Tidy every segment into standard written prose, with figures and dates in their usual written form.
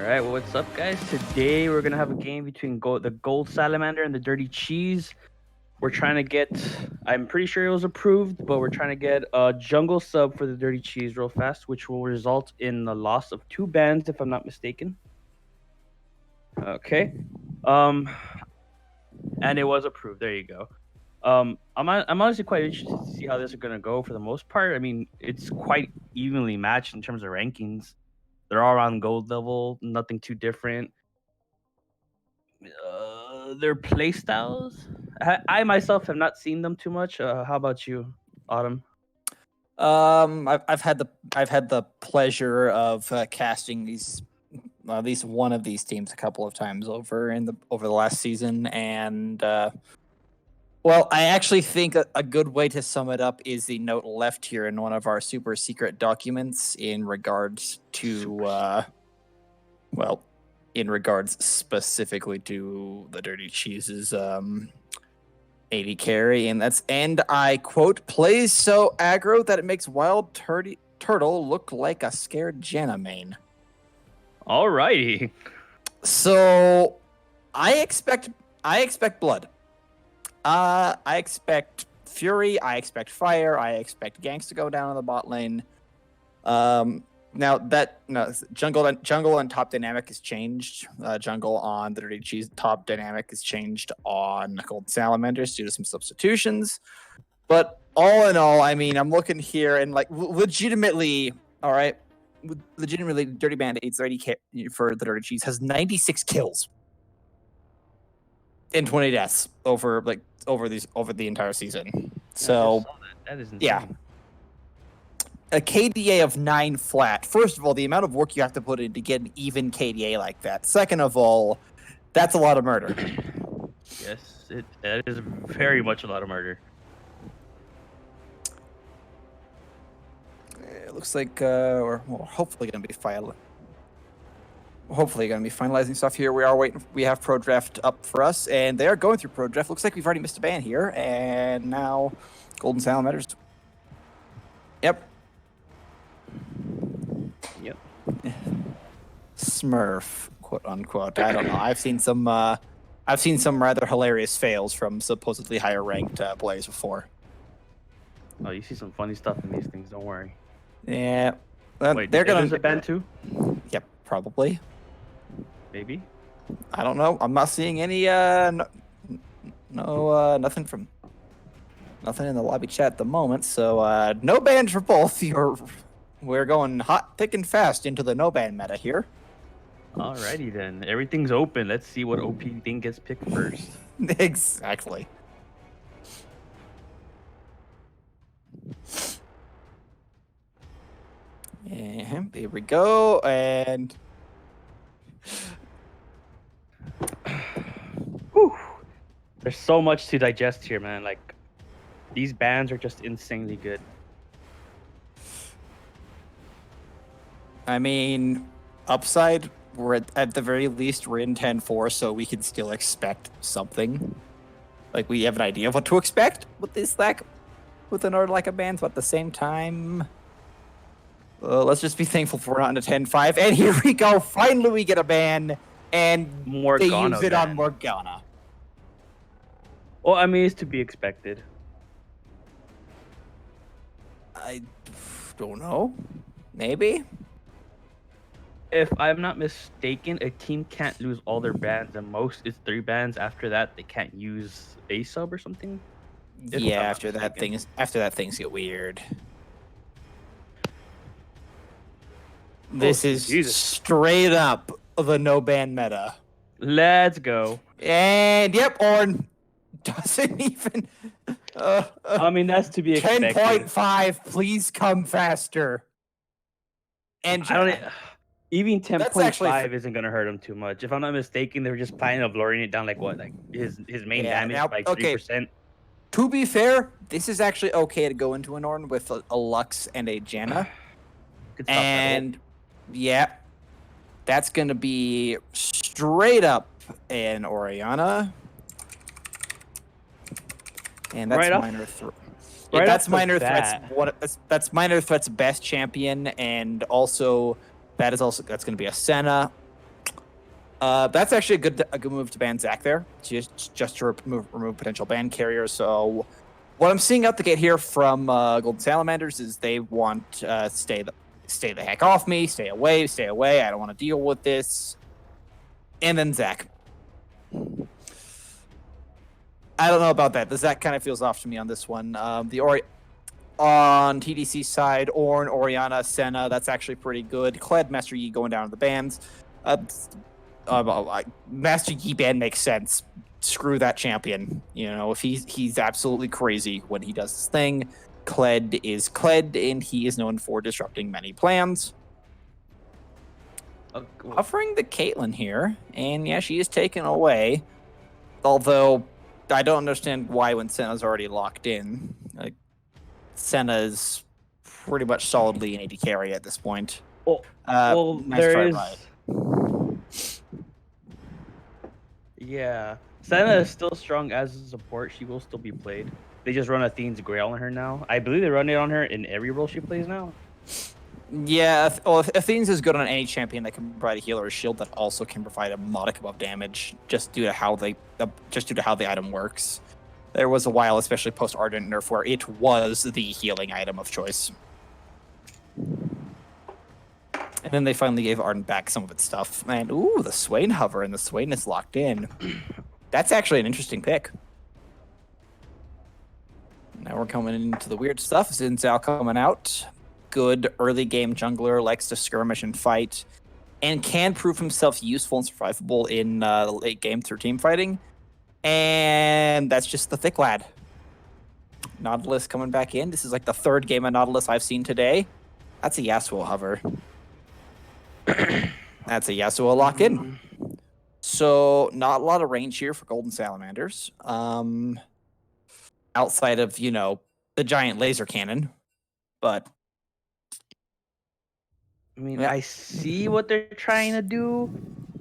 right, what's up, guys? Today we're gonna have a game between the Gold Salamander and the Dirty Cheese. We're trying to get. I'm pretty sure it was approved, but we're trying to get a jungle sub for the Dirty Cheese real fast, which will result in the loss of 2 bans, if I'm not mistaken. Okay. Um, and it was approved. There you go. I'm honestly quite interested to see how this is gonna go. For the most part, I mean, it's quite evenly matched in terms of rankings. They're all around gold level, nothing too different. Their play styles. I myself have not seen them too much. How about you, Autumn? I've had the pleasure of casting at least one of these teams a couple of times over the last season, and well, I actually think a good way to sum it up is the note left here in one of our super secret documents in regards to in regards specifically to the Dirty Cheese's 80 carry, and I quote, plays so aggro that it makes Wild Turtle look like a scared Janna main. Alrighty. So I expect blood. I expect Fury, I expect Fire, I expect ganks to go down on the bot lane. Jungle and top dynamic has changed. Jungle on the Dirty Cheese top dynamic has changed on Gold Salamanders due to some substitutions. But all in all, I mean, I'm looking here and legitimately, all right, Dirty Band-Aid's 30k for the Dirty Cheese has 96 kills and 20 deaths over the entire season. So that is insane. Yeah. A KDA of 9 flat. First of all, the amount of work you have to put in to get an even KDA like that. Second of all, that's a lot of murder. Yes, that is very much a lot of murder. It looks like we're hopefully going to be finalizing stuff here. We are waiting. We have Pro Draft up for us, and they are going through Pro Draft. Looks like we've already missed a ban here, and now Golden Salamanders. Yep. Smurf, quote unquote. I don't know. I've seen some rather hilarious fails from supposedly higher ranked players before. Oh, you see some funny stuff in these things. Don't worry. Yeah. Wait, there's a ban too? Yep, probably. Maybe. I don't know. I'm not seeing any nothing in the lobby chat at the moment. So no bans for both. We're going hot, thick, and fast into the no ban meta here. Alrighty then. Everything's open. Let's see what OP thing gets picked first. Exactly. And here we go. And whew. There's so much to digest here, man. Like, these bans are just insanely good. I mean, upside, we're at the very least we're in 10-4, so we can still expect something. Like, we have an idea of what to expect with this, with an order like a ban, but at the same time, let's just be thankful for we're not in a 10-5. And here we go. Finally, we get a ban, and they use it on Morgana. Well, I mean, it's to be expected. I don't know. Maybe. If I'm not mistaken, a team can't lose all their bans, and most is 3 bans. After that, they can't use a sub or something. Yeah, after that things get weird. This is straight up the no ban meta. Let's go. And yep, Orn doesn't even. I mean, that's to be expected. 10.5, please come faster. And even 10.5 isn't gonna hurt him too much. If I'm not mistaken, they were just planning on lowering it down like his main damage by 3%. To be fair, this is actually okay to go into an Orn with a Lux and a Janna. And yeah, that's gonna be straight up an Orianna. And that's minor threat. That's minor threats. That's minor threats best champion, and also that's going to be a Senna. That's actually a good move to ban Zach there, just to remove potential ban carriers. So what I'm seeing out the gate here from Golden Salamanders is they want stay the heck off me, stay away. I don't want to deal with this. And then Zach. I don't know about that. The Zach kind of feels off to me on this one. On TDC side, Ornn, Orianna, Senna, that's actually pretty good. Kled, Master Yi going down to the bans. Master Yi ban makes sense. Screw that champion. You know, if he's absolutely crazy when he does his thing. Kled is Kled, and he is known for disrupting many plans. Offering the Caitlyn here, and yeah, she is taken away. Although I don't understand why when Senna's already locked in. Like Senna's pretty much solidly an AD carry at this point. Well, nice there try, is. Riot. Yeah, Senna is still strong as a support. She will still be played. They just run Athene's Grail on her now. I believe they run it on her in every role she plays now. Yeah, well, Athene's is good on any champion that can provide a healer or shield that also can provide a modicum of damage, just due to how the item works. There was a while, especially post Ardent nerf, where it was the healing item of choice. And then they finally gave Ardent back some of its stuff. And ooh, the Swain hover, and the Swain is locked in. That's actually an interesting pick. Now we're coming into the weird stuff. Xin Zhao coming out. Good early game jungler, likes to skirmish and fight, and can prove himself useful and survivable in the late game through team fighting. And that's just the thick lad. Nautilus coming back in. This is like the third game of Nautilus I've seen today. That's a Yasuo hover. That's a Yasuo lock in. So not a lot of range here for Golden Salamanders. Outside of, you know, the giant laser cannon. But I mean, I see what they're trying to do,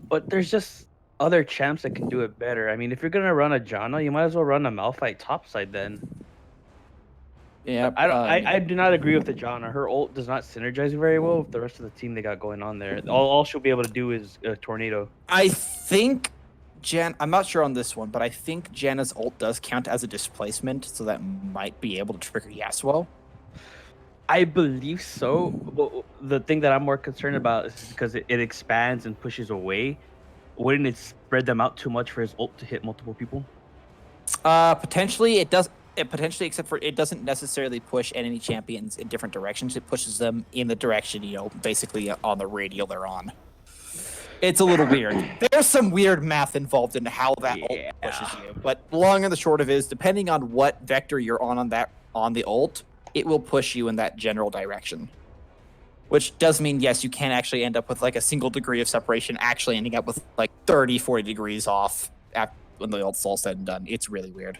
but there's just other champs that can do it better. I mean, if you're gonna run a Janna, you might as well run a Malphite topside then. Yeah, I do not agree with the Janna. Her ult does not synergize very well with the rest of the team they got going on there. All she'll be able to do is a tornado. I think I'm not sure on this one, but I think Janna's ult does count as a displacement, so that might be able to trigger Yasuo. I believe so. But the thing that I'm more concerned about is because it expands and pushes away. Wouldn't it spread them out too much for his ult to hit multiple people? Potentially it does. It potentially, except for it doesn't necessarily push enemy champions in different directions. It pushes them in the direction, you know, basically on the radial they're on. It's a little weird. There's some weird math involved in how that ult pushes you. But long and the short of it is, depending on what vector you're on the ult, it will push you in that general direction. Which does mean, yes, you can actually end up with like a single degree of separation, actually ending up with like 30, 40 degrees off when the ult's all said and done. It's really weird.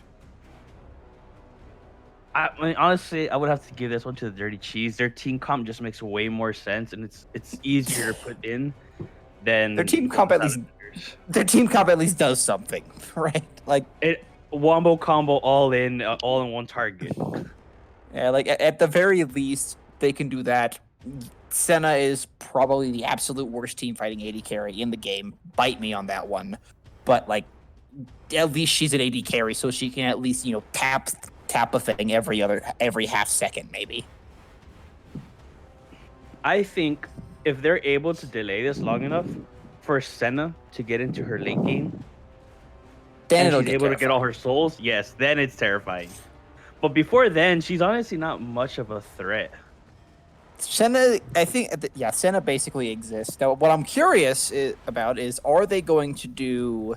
I mean, honestly, I would have to give this one to the Dirty Cheese. Their team comp just makes way more sense, and it's easier to put in than their team comp. Their team comp at least does something, right? Like it wombo combo all in one target. Yeah, like at the very least, they can do that. Senna is probably the absolute worst team fighting AD carry in the game. Bite me on that one, but like at least she's an AD carry, so she can at least, you know, tap a thing every half second maybe. I think if they're able to delay this long enough for Senna to get into her late game, then and she's able to get all her souls, yes, then it's terrifying. But before then, she's honestly not much of a threat. Senna, I think, yeah, Senna basically exists. Now, what I'm curious about is, are they going to do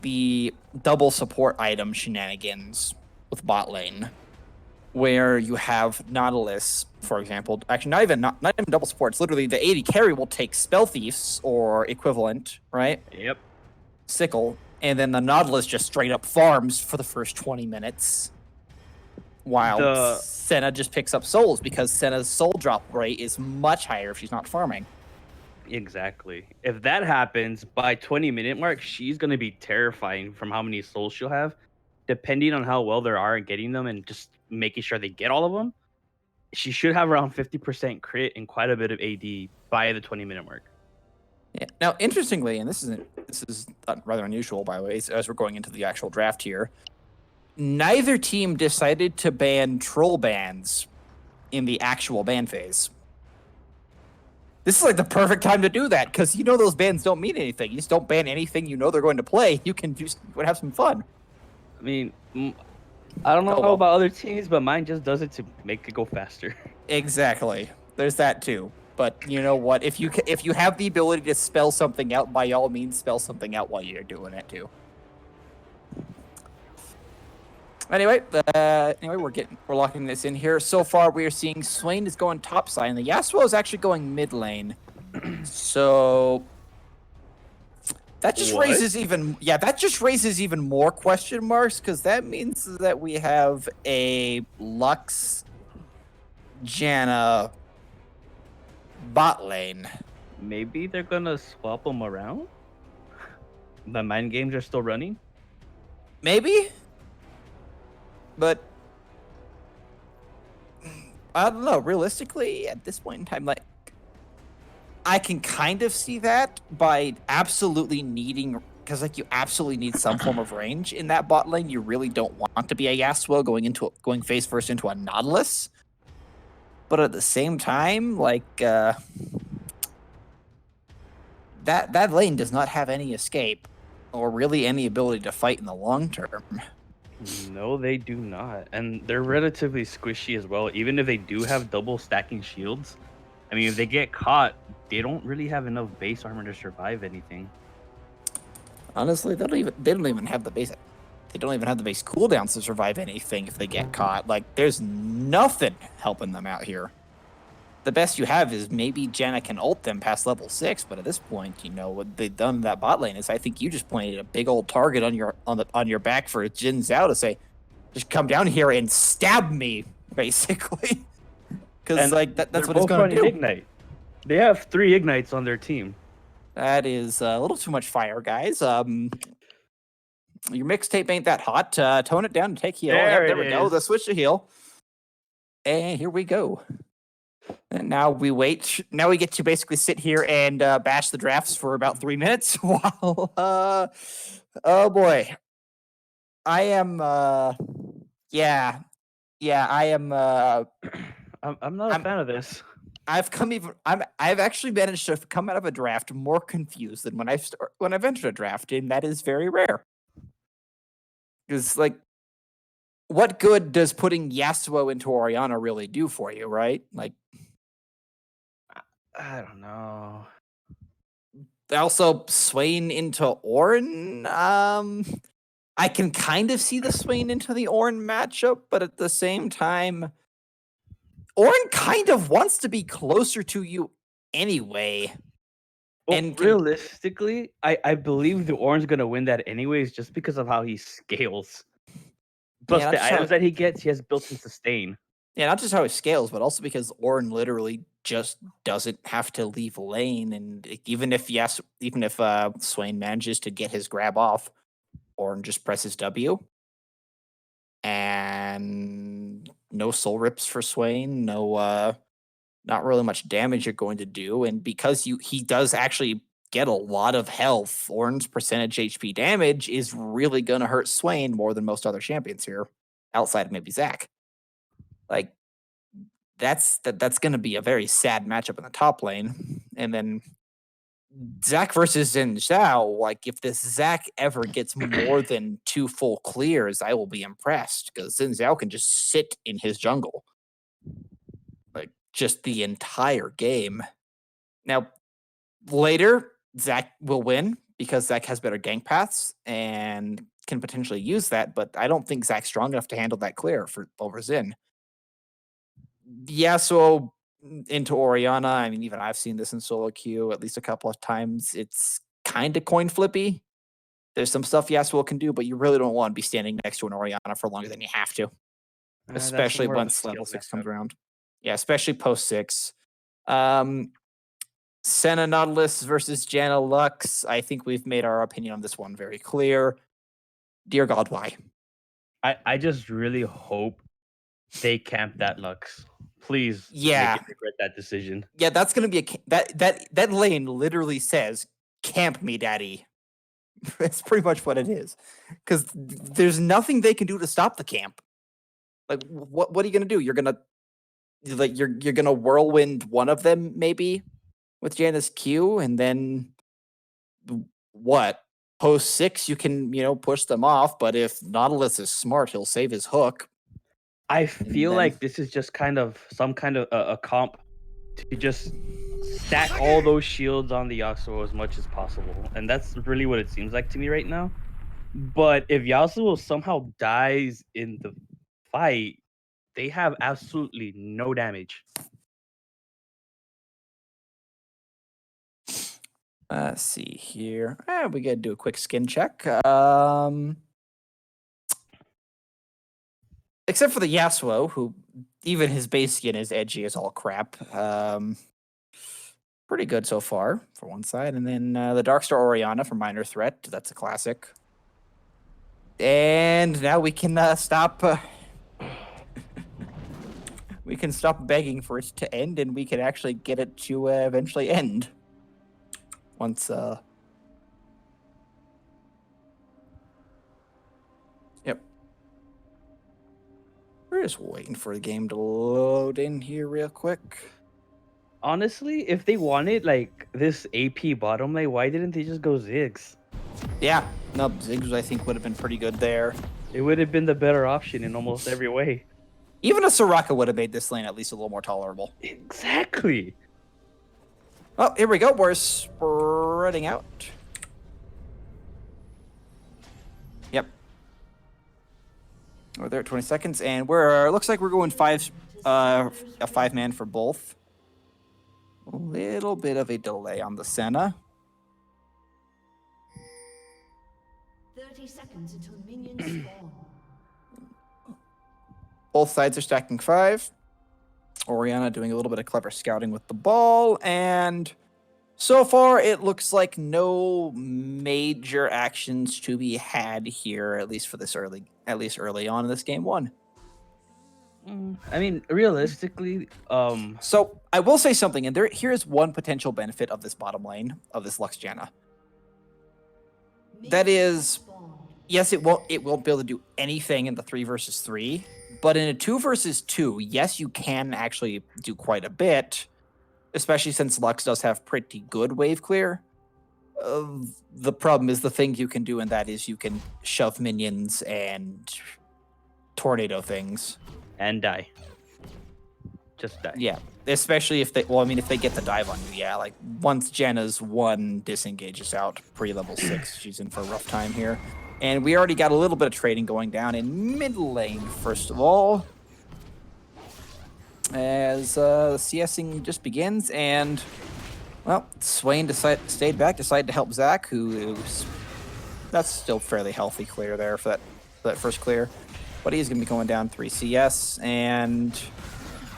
the double support item shenanigans with bot lane, where you have Nautilus, for example, actually not even double support, it's literally the AD carry will take Spell Thieves or equivalent, right? Yep. Sickle, and then the Nautilus just straight up farms for the first 20 minutes. While Senna just picks up souls, because Senna's soul drop rate is much higher if she's not farming. Exactly. If that happens, by 20-minute mark, she's going to be terrifying from how many souls she'll have. Depending on how well there are in getting them and just making sure they get all of them, she should have around 50% crit and quite a bit of AD by the 20-minute mark. Yeah. Now, interestingly, and this is rather unusual, by the way, as we're going into the actual draft here, neither team decided to ban troll bans in the actual ban phase. This is like the perfect time to do that because you know those bans don't mean anything. You just don't ban anything you know they're going to play. You can just have some fun. I mean, I don't know Oh, well. about other teams, but mine just does it to make it go faster. Exactly. There's that too. But you know what? If you have the ability to spell something out, by all means, spell something out while you're doing it too. Anyway, we're locking this in here. So far, we are seeing Swain is going top side, and the Yasuo is actually going mid lane. So that just raises even more question marks because that means that we have a Lux Janna bot lane. Maybe they're gonna swap them around. The mind games are still running. Maybe, but I don't know. Realistically, at this point in time, like I can kind of see that by absolutely needing, because like you absolutely need some form of range in that bot lane. You really don't want to be a Yasuo going face first into a Nautilus, but at the same time, like that lane does not have any escape or really any ability to fight in the long term. No, they do not, and they're relatively squishy as well. Even if they do have double stacking shields, I mean, if they get caught, they don't really have enough base armor to survive anything. Honestly, they don't even have the base. They don't even have the base cooldowns to survive anything if they get caught. Like, there's nothing helping them out here. The best you have is maybe Janna can ult them past level 6, but at this point, you know what they've done in that bot lane is I think you just pointed a big old target on your back for Jin Zhao to say, just come down here and stab me, basically. Because like that's what it's gonna do. Ignite. They have 3 ignites on their team. That is a little too much fire, guys. Your mixtape ain't that hot. Tone it down and take heal. There we go. The switch to heal. And here we go. And now we wait. Now we get to basically sit here and bash the drafts for about 3 minutes while oh boy. I am yeah. I am I'm not a fan of this. I've actually managed to come out of a draft more confused than when I've entered a draft, and that is very rare. Because like what good does putting Yasuo into Orianna really do for you, right? Like I don't know. Also, Swain into Ornn. I can kind of see the Swain into the Ornn matchup, but at the same time, Ornn kind of wants to be closer to you anyway. Well, And realistically, I believe the Orange gonna win that anyways, just because of how he scales. Plus the items that he gets, he has built-in sustain. Yeah, not just how he scales, but also because Ornn literally just doesn't have to leave lane, and even if Swain manages to get his grab off, Ornn just presses W, and no soul rips for Swain, no not really much damage you're going to do, and because he does actually get a lot of health, Ornn's percentage HP damage is really gonna hurt Swain more than most other champions here, outside of maybe Zach. Like that's going to be a very sad matchup in the top lane. And then Zach versus Xin Zhao, like if this Zach ever gets more than 2 full clears, I will be impressed because Xin Zhao can just sit in his jungle. Like just the entire game. Now, later, Zach will win because Zach has better gank paths and can potentially use that, but I don't think Zach's strong enough to handle that clear over Xin. Yasuo into Orianna. I mean, even I've seen this in solo queue at least a couple of times. It's kind of coin flippy. There's some stuff Yasuo can do, but you really don't want to be standing next to an Orianna for longer than you have to, especially once level 6 comes around. Yeah, especially post 6. Senna Nautilus versus Janna Lux. I think we've made our opinion on this one very clear. Dear God, why? I just really hope they camp that Lux. Please make Yeah. it regret that decision. Yeah, that's gonna be that lane literally says, "Camp me, daddy." That's pretty much what it is. Because there's nothing they can do to stop the camp. Like, what are you gonna do? You're gonna whirlwind one of them maybe with Janus Q, and then what? Post 6, you can push them off. But if Nautilus is smart, he'll save his hook. I And feel then like this is just kind of some kind of a comp to just stack all those shields on the Yasuo as much as possible, and that's really what it seems like to me right now. But if Yasuo somehow dies in the fight, they have absolutely no damage. let's see here. We gotta do a quick skin check. Except for the Yasuo, who even his base skin is edgy as all crap. Pretty good so far for one side. And then the Darkstar Orianna for Minor Threat. That's a classic. And now we can stop. We can stop begging for it to end, and we can actually get it to eventually end. Once. Yep. We're just waiting for the game to load in here real quick. Honestly, if they wanted like this AP bottom lane, why didn't they just go Ziggs? Yeah. No, Ziggs I think would have been pretty good there. It would have been the better option in almost every way. Even a Soraka would have made this lane at least a little more tolerable. Exactly. Oh, here we go. We're spreading out. Yep. We're there at 20 seconds, and looks like we're going a 5-man for both. A little bit of a delay on the Senna. 30 seconds until minions spawn. Both sides are stacking 5. Orianna doing a little bit of clever scouting with the ball, and so far it looks like no major actions to be had here, at least early on in this game 1. I mean, realistically, So I will say something, and here is one potential benefit of this bottom lane of this Lux Janna. That is, yes, it won't be able to do anything in the 3 versus 3, but in a 2 versus 2, yes, you can actually do quite a bit, especially since Lux does have pretty good wave clear. The problem is the thing you can do, and that is you can shove minions and tornado things. and die. Just die. Yeah, especially if they get the dive on you, yeah. Like, once Janna's 1 disengages out pre-level 6, she's in for a rough time here. And we already got a little bit of trading going down in mid lane, first of all. As the CSing just begins, well, Swain stayed back, decided to help Zach, that's still fairly healthy clear there for that first clear. But he's going to be going down 3 CS, and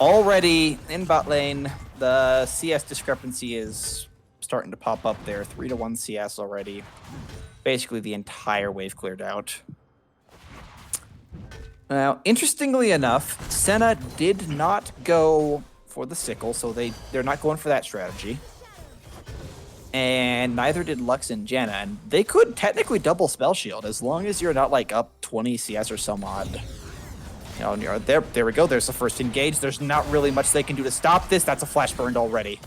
already in bot lane, the CS discrepancy is starting to pop up there. 3-1 CS already. Basically, the entire wave cleared out. Now, interestingly enough, Senna did not go for the sickle, so they're not going for that strategy. And neither did Lux and Janna, and they could technically double spell shield as long as you're not like up 20 CS or some odd. There we go. There's the first engage. There's not really much they can do to stop this. That's a flash burned already.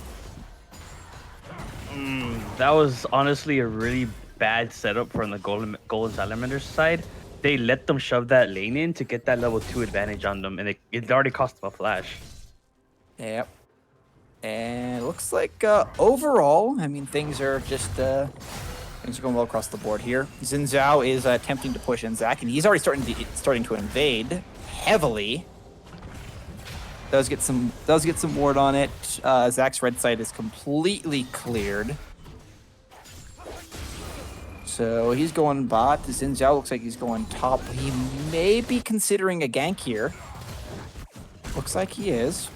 That was honestly a really bad setup from the Golden Salamanders side. They let them shove that lane in to get that level 2 advantage on them, and it already cost them a flash. Yep. And it looks like overall, I mean, things are going well across the board here. Xin Zhao is attempting to push in Zach, and he's already starting to invade heavily. Does get some ward on it. Zach's red side is completely cleared. So he's going bot. Xin Zhao looks like he's going top. He may be considering a gank here. Looks like he is.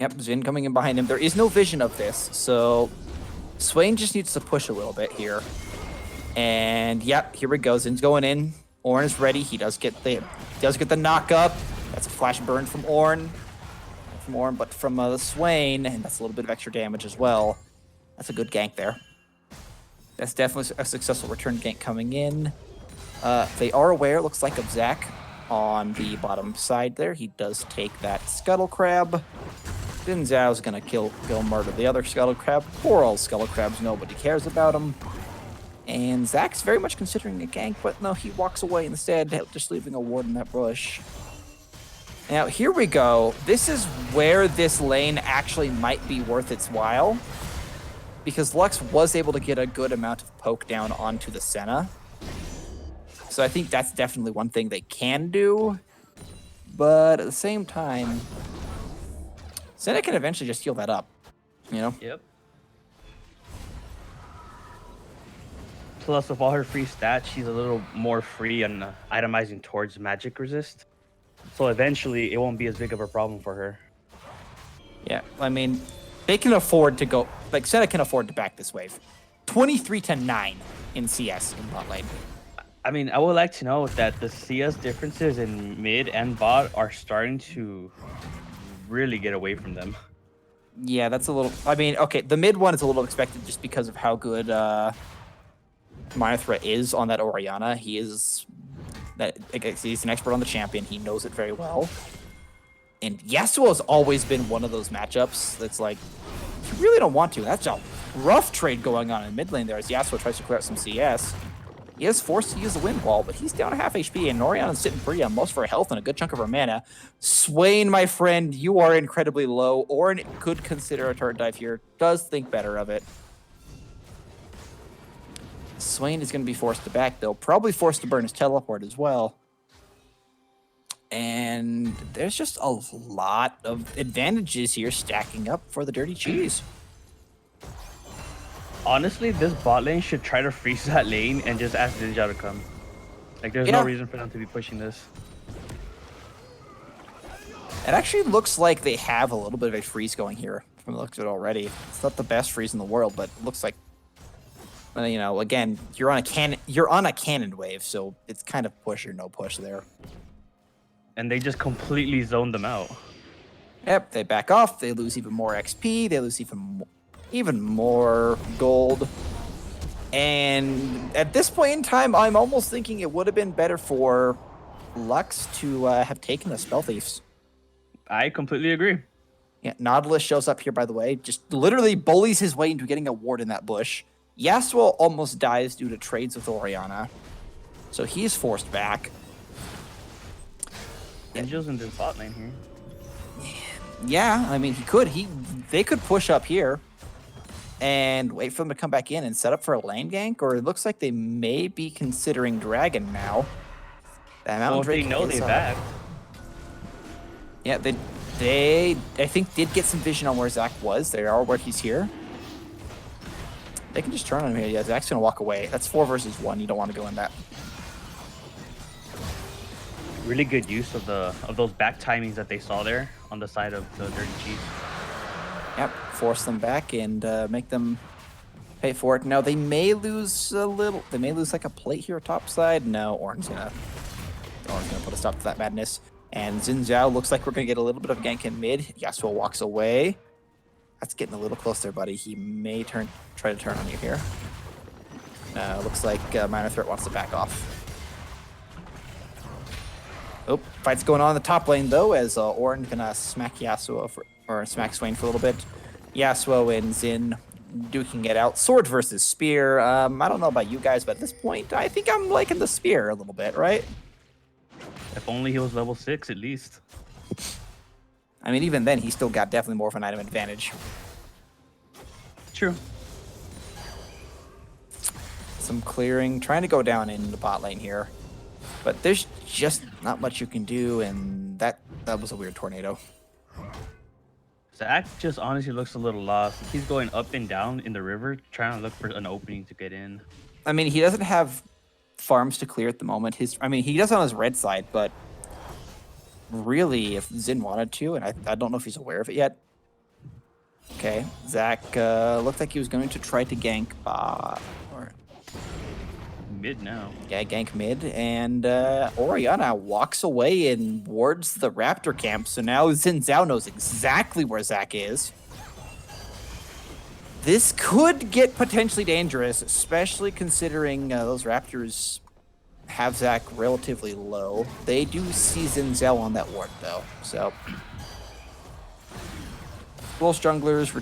Yep, Xin coming in behind him. There is no vision of this, so Swain just needs to push a little bit here. And yep, here we go. Zin's going in. Orin is ready. He does get the knock up. That's a flash burn from Ornn. But from Swain, and that's a little bit of extra damage as well. That's a good gank there. That's definitely a successful return gank coming in. They are aware, looks like, of Zach on the bottom side there. He does take that Scuttle Crab. Then Zhao's gonna kill murder the other Scuttle Crab. Poor old Scuttle Crabs, nobody cares about him. And Zach's very much considering a gank, but no, he walks away instead, just leaving a ward in that bush. Now, here we go. This is where this lane actually might be worth its while, because Lux was able to get a good amount of poke down onto the Senna. So I think that's definitely one thing they can do. But at the same time, Senna can eventually just heal that up, you know? Yep. Plus, with all her free stats, she's a little more free on itemizing towards magic resist. So eventually, it won't be as big of a problem for her. Yeah, I mean, they can afford to go... Like, Senna can afford to back this wave. 23-9 in CS in bot lane. I mean, I would like to know that the CS differences in mid and bot are starting to really get away from them. Yeah, that's a little... I mean, okay, the mid one is a little expected just because of how good Minor Threat is on that Orianna. He is... He's an expert on the champion. He knows it very well. And Yasuo has always been one of those matchups that's like, you really don't want to. That's a rough trade going on in mid lane there as Yasuo tries to clear out some CS. He is forced to use the wind wall, but he's down to half HP, and Orianna's sitting pretty on most of her health and a good chunk of her mana. Swain, my friend, you are incredibly low. Ornn could consider a turret dive here. Does think better of it. Swain is going to be forced to back, though. Probably forced to burn his teleport as well. And there's just a lot of advantages here stacking up for the Dirty Cheese. Honestly, this bot lane should try to freeze that lane and just ask Ninja to come. Like, there's no reason for them to be pushing this. It actually looks like they have a little bit of a freeze going here from the looks of it already. It's not the best freeze in the world, but it looks like, you know, again, you're on a cannon wave, so it's kind of push or no push there. And they just completely zoned them out. Yep, they back off. They lose even more XP. They lose even more gold. And at this point in time, I'm almost thinking it would have been better for Lux to have taken the Spell Thieves. I completely agree. Yeah, Nautilus shows up here, by the way. Just literally bullies his way into getting a ward in that bush. Yasuo almost dies due to trades with Orianna. So he's forced back. Ninja's in this bot lane here. Yeah, I mean, they could push up here and wait for them to come back in and set up for a lane gank, or it looks like they may be considering Dragon now. Well, if they know they back. Yeah, they I think did get some vision on where Zach was. They are where he's here. They can just turn on him here. Yeah, Zach's gonna walk away. That's 4 versus 1. You don't want to go in that. Really good use of those back timings that they saw there on the side of the Dirty Cheese. Yep, force them back and make them pay for it. Now they may lose a little. They may lose like a plate here top side. No, Ornn's gonna put a stop to that madness. And Xin Zhao looks like we're gonna get a little bit of gank in mid. Yasuo walks away. That's getting a little close there, buddy. He may try to turn on you here. Looks like Minor Threat wants to back off. Oh, fight's going on in the top lane though, as Ornn gonna smack smack Swain for a little bit. Yasuo and Xin duking it out. Sword versus spear. I don't know about you guys, but at this point, I think I'm liking the spear a little bit, right? If only he was level 6 at least. I mean, even then, he still got definitely more of an item advantage. True. Some clearing, trying to go down in the bot lane here. But there's just not much you can do, and that was a weird tornado. Zach just honestly looks a little lost. He's going up and down in the river, trying to look for an opening to get in. I mean, he doesn't have farms to clear at the moment. He does on his red side, but really, if Xin wanted to, and I don't know if he's aware of it yet. Okay, Zach looked like he was going to try to gank bot. mid now. Yeah, gank mid, and Oriana walks away and wards the Raptor camp. So now Xin Zhao knows exactly where Zac is. This could get potentially dangerous, especially considering those Raptors have Zac relatively low. They do see Xin Zhao on that ward, though. So both junglers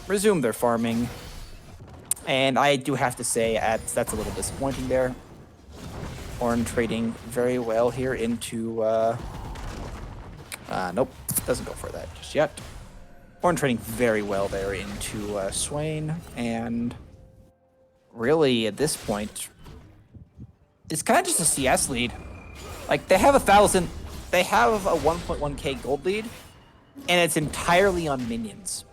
resume their farming. And I do have to say that's a little disappointing there. Ornn trading very well here into... nope, doesn't go for that just yet. Ornn trading very well there into Swain. And really, at this point, it's kind of just a CS lead. Like, they have a 1.1k gold lead, and it's entirely on minions.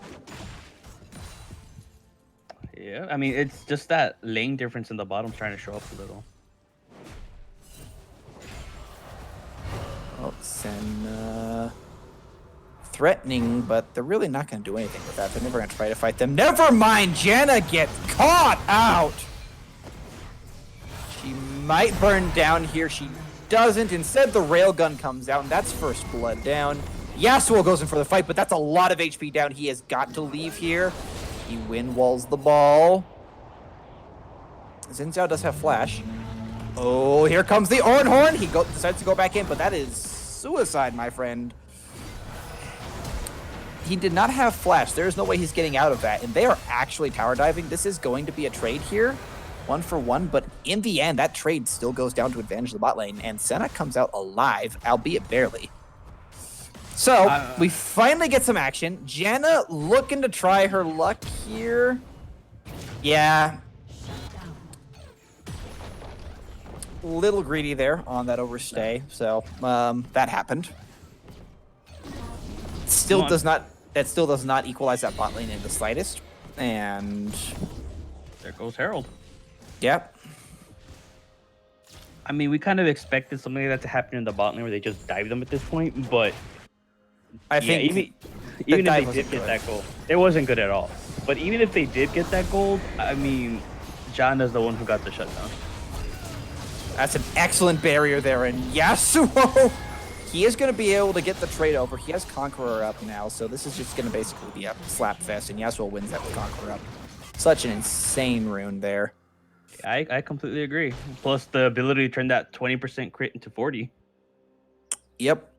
Yeah, I mean, it's just that lane difference in the bottom trying to show up a little. Oh, Sen threatening, but they're really not going to do anything with that. They're never going to try to fight them. Never mind, Janna gets caught out! She might burn down here. She doesn't. Instead, the railgun comes out, and that's first blood down. Yasuo goes in for the fight, but that's a lot of HP down. He has got to leave here. He wind walls the ball. Xin Zhao does have flash. Oh, here comes the Ornn Horn. He decides to go back in, but that is suicide, my friend. He did not have flash. There is no way he's getting out of that. And they are actually tower diving. This is going to be a trade here. 1 for 1. But in the end, that trade still goes down to advantage of the bot lane. And Senna comes out alive, albeit barely. So, we finally get some action. Janna looking to try her luck here. Yeah. A little greedy there on that overstay. So, that happened. That still does not equalize that bot lane in the slightest. And there goes Herald. Yep. I mean, we kind of expected something like that to happen in the bot lane where they just dive them at this point, but I think even if they did get that goal, it wasn't good at all. But even if they did get that goal, I mean, Janna's the one who got the shutdown. That's an excellent barrier there, and Yasuo, he is going to be able to get the trade over. He has Conqueror up now, so this is just going to basically be a slap fest, and Yasuo wins that with Conqueror up. Such an insane rune there. I completely agree. Plus the ability to turn that 20% crit into 40. Yep.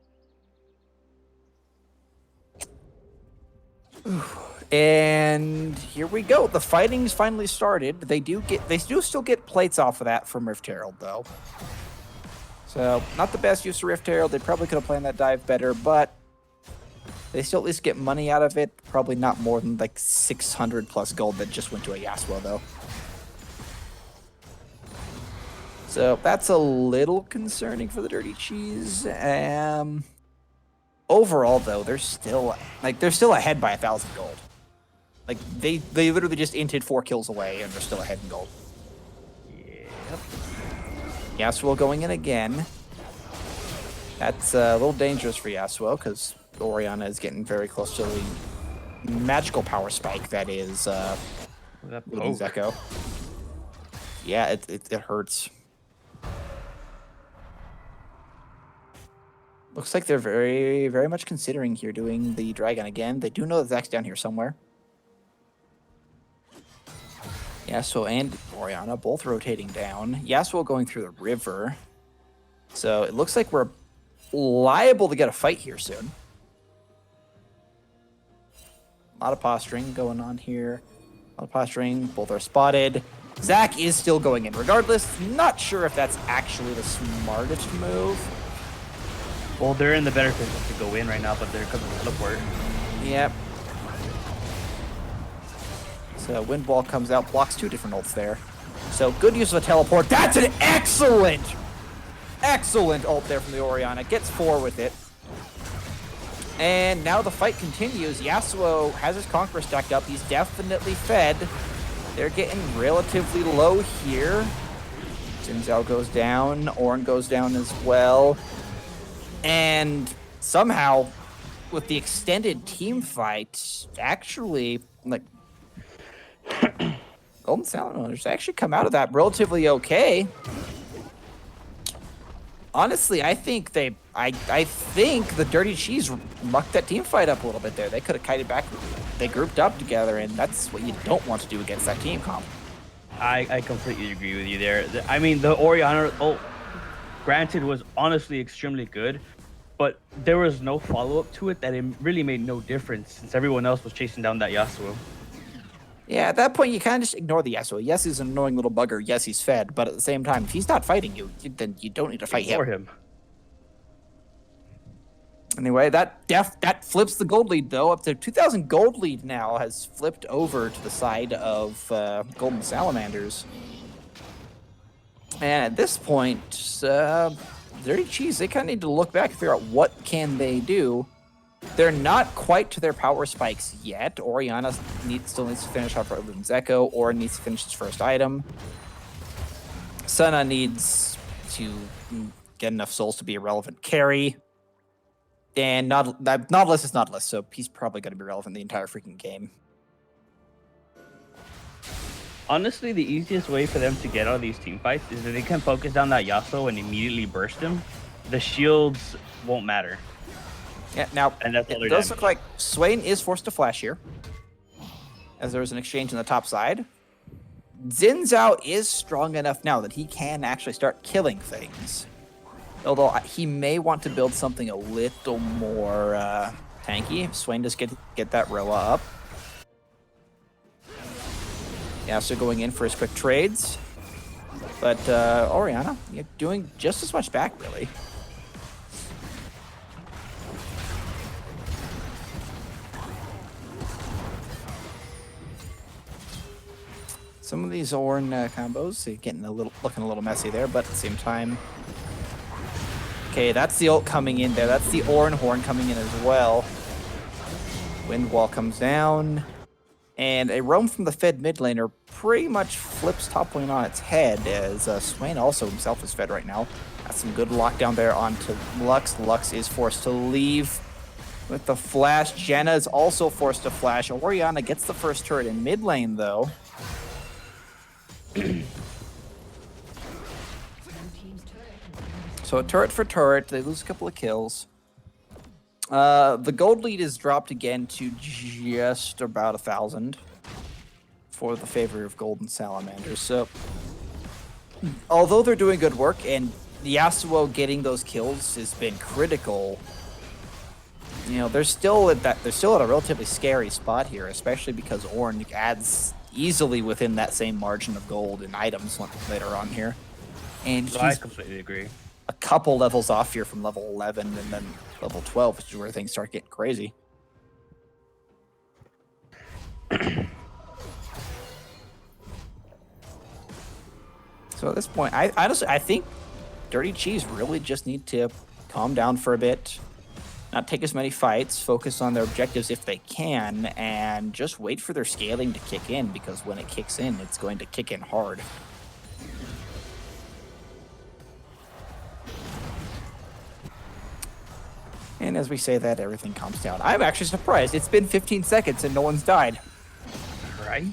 And here we go. The fighting's finally started. They do still get plates off of that from Rift Herald, though. So, not the best use of Rift Herald. They probably could have planned that dive better, but they still at least get money out of it. Probably not more than like 600 plus gold that just went to a Yasuo, though. So, that's a little concerning for the Dirty Cheese. Overall, though, they're still ahead by 1,000 gold. Like, they literally just inted 4 kills away, and they're still ahead in gold. Yep. Yasuo going in again. That's a little dangerous for Yasuo, because Oriana is getting very close to the magical power spike that is Luden's Echo. Yeah, it hurts. Looks like they're very, very much considering here doing the dragon again. They do know that Zac's down here somewhere. Yasuo and Oriana both rotating down. Yasuo going through the river. So it looks like we're liable to get a fight here soon. A lot of posturing going on here. A lot of posturing. Both are spotted. Zac is still going in regardless. Not sure if that's actually the smartest move. Well, they're in the better position to go in right now, but they're because of the teleport. Yep. So wind wall comes out, blocks 2 different ults there. So good use of a teleport. That's an excellent ult there from the Oriana. Gets 4 with it. And now the fight continues. Yasuo has his Conqueror stacked up. He's definitely fed. They're getting relatively low here. Xin Zhao goes down. Ornn goes down as well. And somehow, with the extended team fight, actually, like, Golden Salamanders actually come out of that relatively okay. Honestly, I think I think the Dirty Cheese mucked that team fight up a little bit there. They could have kited back. They grouped up together, and that's what you don't want to do against that team comp. I completely agree with you there. I mean, the Orianna ult, granted, was honestly extremely good, but there was no follow-up to it that it really made no difference since everyone else was chasing down that Yasuo. Yeah, at that point, you kind of just ignore the Yasuo. Yes, he's an annoying little bugger. Yes, he's fed. But at the same time, if he's not fighting you, then you don't need to fight him. Anyway, that flips the gold lead, though. Up to 2,000 gold lead now has flipped over to the side of Golden Salamanders. And at this point, Dirty Cheese, they kind of need to look back and figure out what can they do. They're not quite to their power spikes yet. Orianna still needs to finish off Ruben's Echo, or needs to finish his first item. Senna needs to get enough souls to be a relevant carry. And Nautilus is Nautilus, so he's probably going to be relevant the entire freaking game. Honestly, the easiest way for them to get out of these team fights is that they can focus down that Yasuo and immediately burst him. The shields won't matter. Yeah, now, And that's all it does look like Swain is forced to flash here, as there was an exchange on the top side. Xin Zhao is strong enough now that he can actually start killing things. Although he may want to build something a little more tanky. Swain does get that Roa up. Yeah, so going in for his quick trades. But Orianna, you're doing just as much back, really. Some of these Ornn combos getting looking a little messy there, but at the same time. Okay, that's the ult coming in there. That's the Ornn Horn coming in as well. Wind Wall comes down, and a roam from the fed mid laner pretty much flips top lane on its head, as Swain also himself is fed right now. That's some good lockdown there onto Lux. Lux is forced to leave with the flash. Jenna is also forced to flash. Orianna gets the first turret in mid lane, though. So a turret for turret, they lose a couple of kills. The gold lead is dropped again to just about 1,000 for the favor of Golden Salamanders. So, although they're doing good work and Yasuo getting those kills has been critical, you know, they're still at a relatively scary spot here, especially because Ornn adds easily within that same margin of gold in items later on here. And I completely agree. A couple levels off here from level 11 and then level 12, which is where things start getting crazy. So at this point, I think Dirty Cheese really just need to calm down for a bit, not take as many fights, focus on their objectives if they can, and just wait for their scaling to kick in, because when it kicks in, it's going to kick in hard. And as we say that, everything calms down. I'm actually surprised. It's been 15 seconds and no one's died. Right?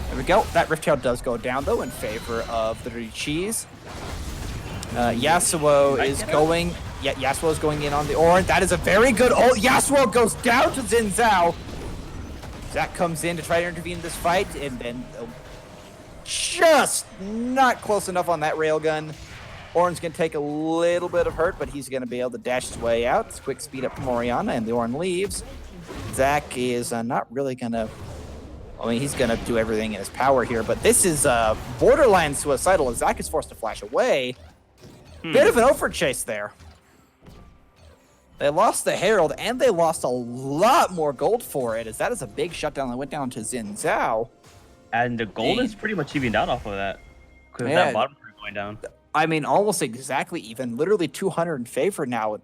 There we go. That Rift Tail does go down, though, in favor of the Dirty Cheese. Yasuo is going... Yeah, Yasuo is going in on the Ornn. That is a very good ult. Yasuo goes down to Xin Zhao. Zach comes in to try to intervene in this fight, and then just not close enough on that railgun. Ornn's going to take a little bit of hurt, but he's going to be able to dash his way out. It's quick speed up from Orianna, and the Ornn leaves. Zach is not really going to... I mean, he's going to do everything in his power here, but this is borderline suicidal as Zach is forced to flash away. Bit of an overchase there. They lost the Herald, and they lost a lot more gold for it, as that is a big shutdown that went down to Xin Zhao. And the gold is pretty much evened out off of that, because that bottom is going down. I mean, almost exactly even. Literally 200 in favor now,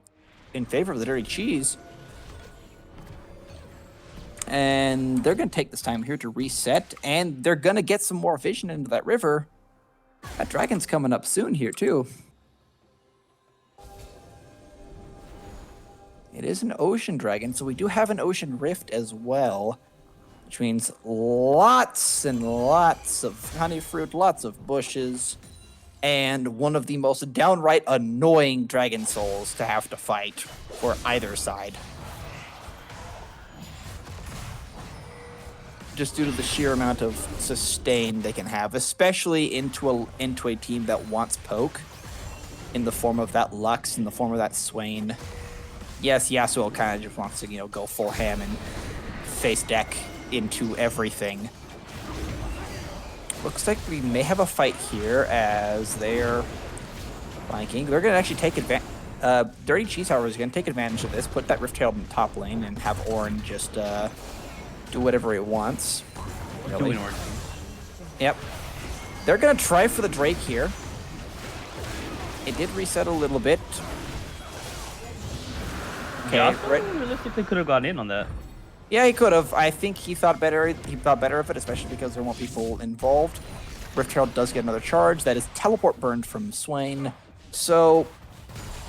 in favor of the Dirty Cheese. And they're going to take this time here to reset, and they're going to get some more vision into that river. That dragon's coming up soon here, too. It is an ocean dragon, so we do have an ocean rift as well. which means lots and lots of honey fruit, lots of bushes, and one of the most downright annoying dragon souls to have to fight for either side. Just due to the sheer amount of sustain they can have, especially into a team that wants poke in the form of that Lux, in the form of that Swain. Yes, Yasuo kind of just wants to, go full ham and face deck into everything. Looks like we may have a fight here as they're flanking. They're going to actually take advantage. Dirty Cheese, however, is going to take advantage of this, put that Rift Herald in the top lane, and have Ornn just do whatever he wants. Really. Doing Ornn. Yep. They're going to try for the Drake here. It did reset a little bit. Okay, Jocelyn realistically could have gone in on that. Yeah, he could have. I think he thought better. He thought better of it, especially because there are more people involved. Rift Herald does get another charge. That is teleport burned from Swain. So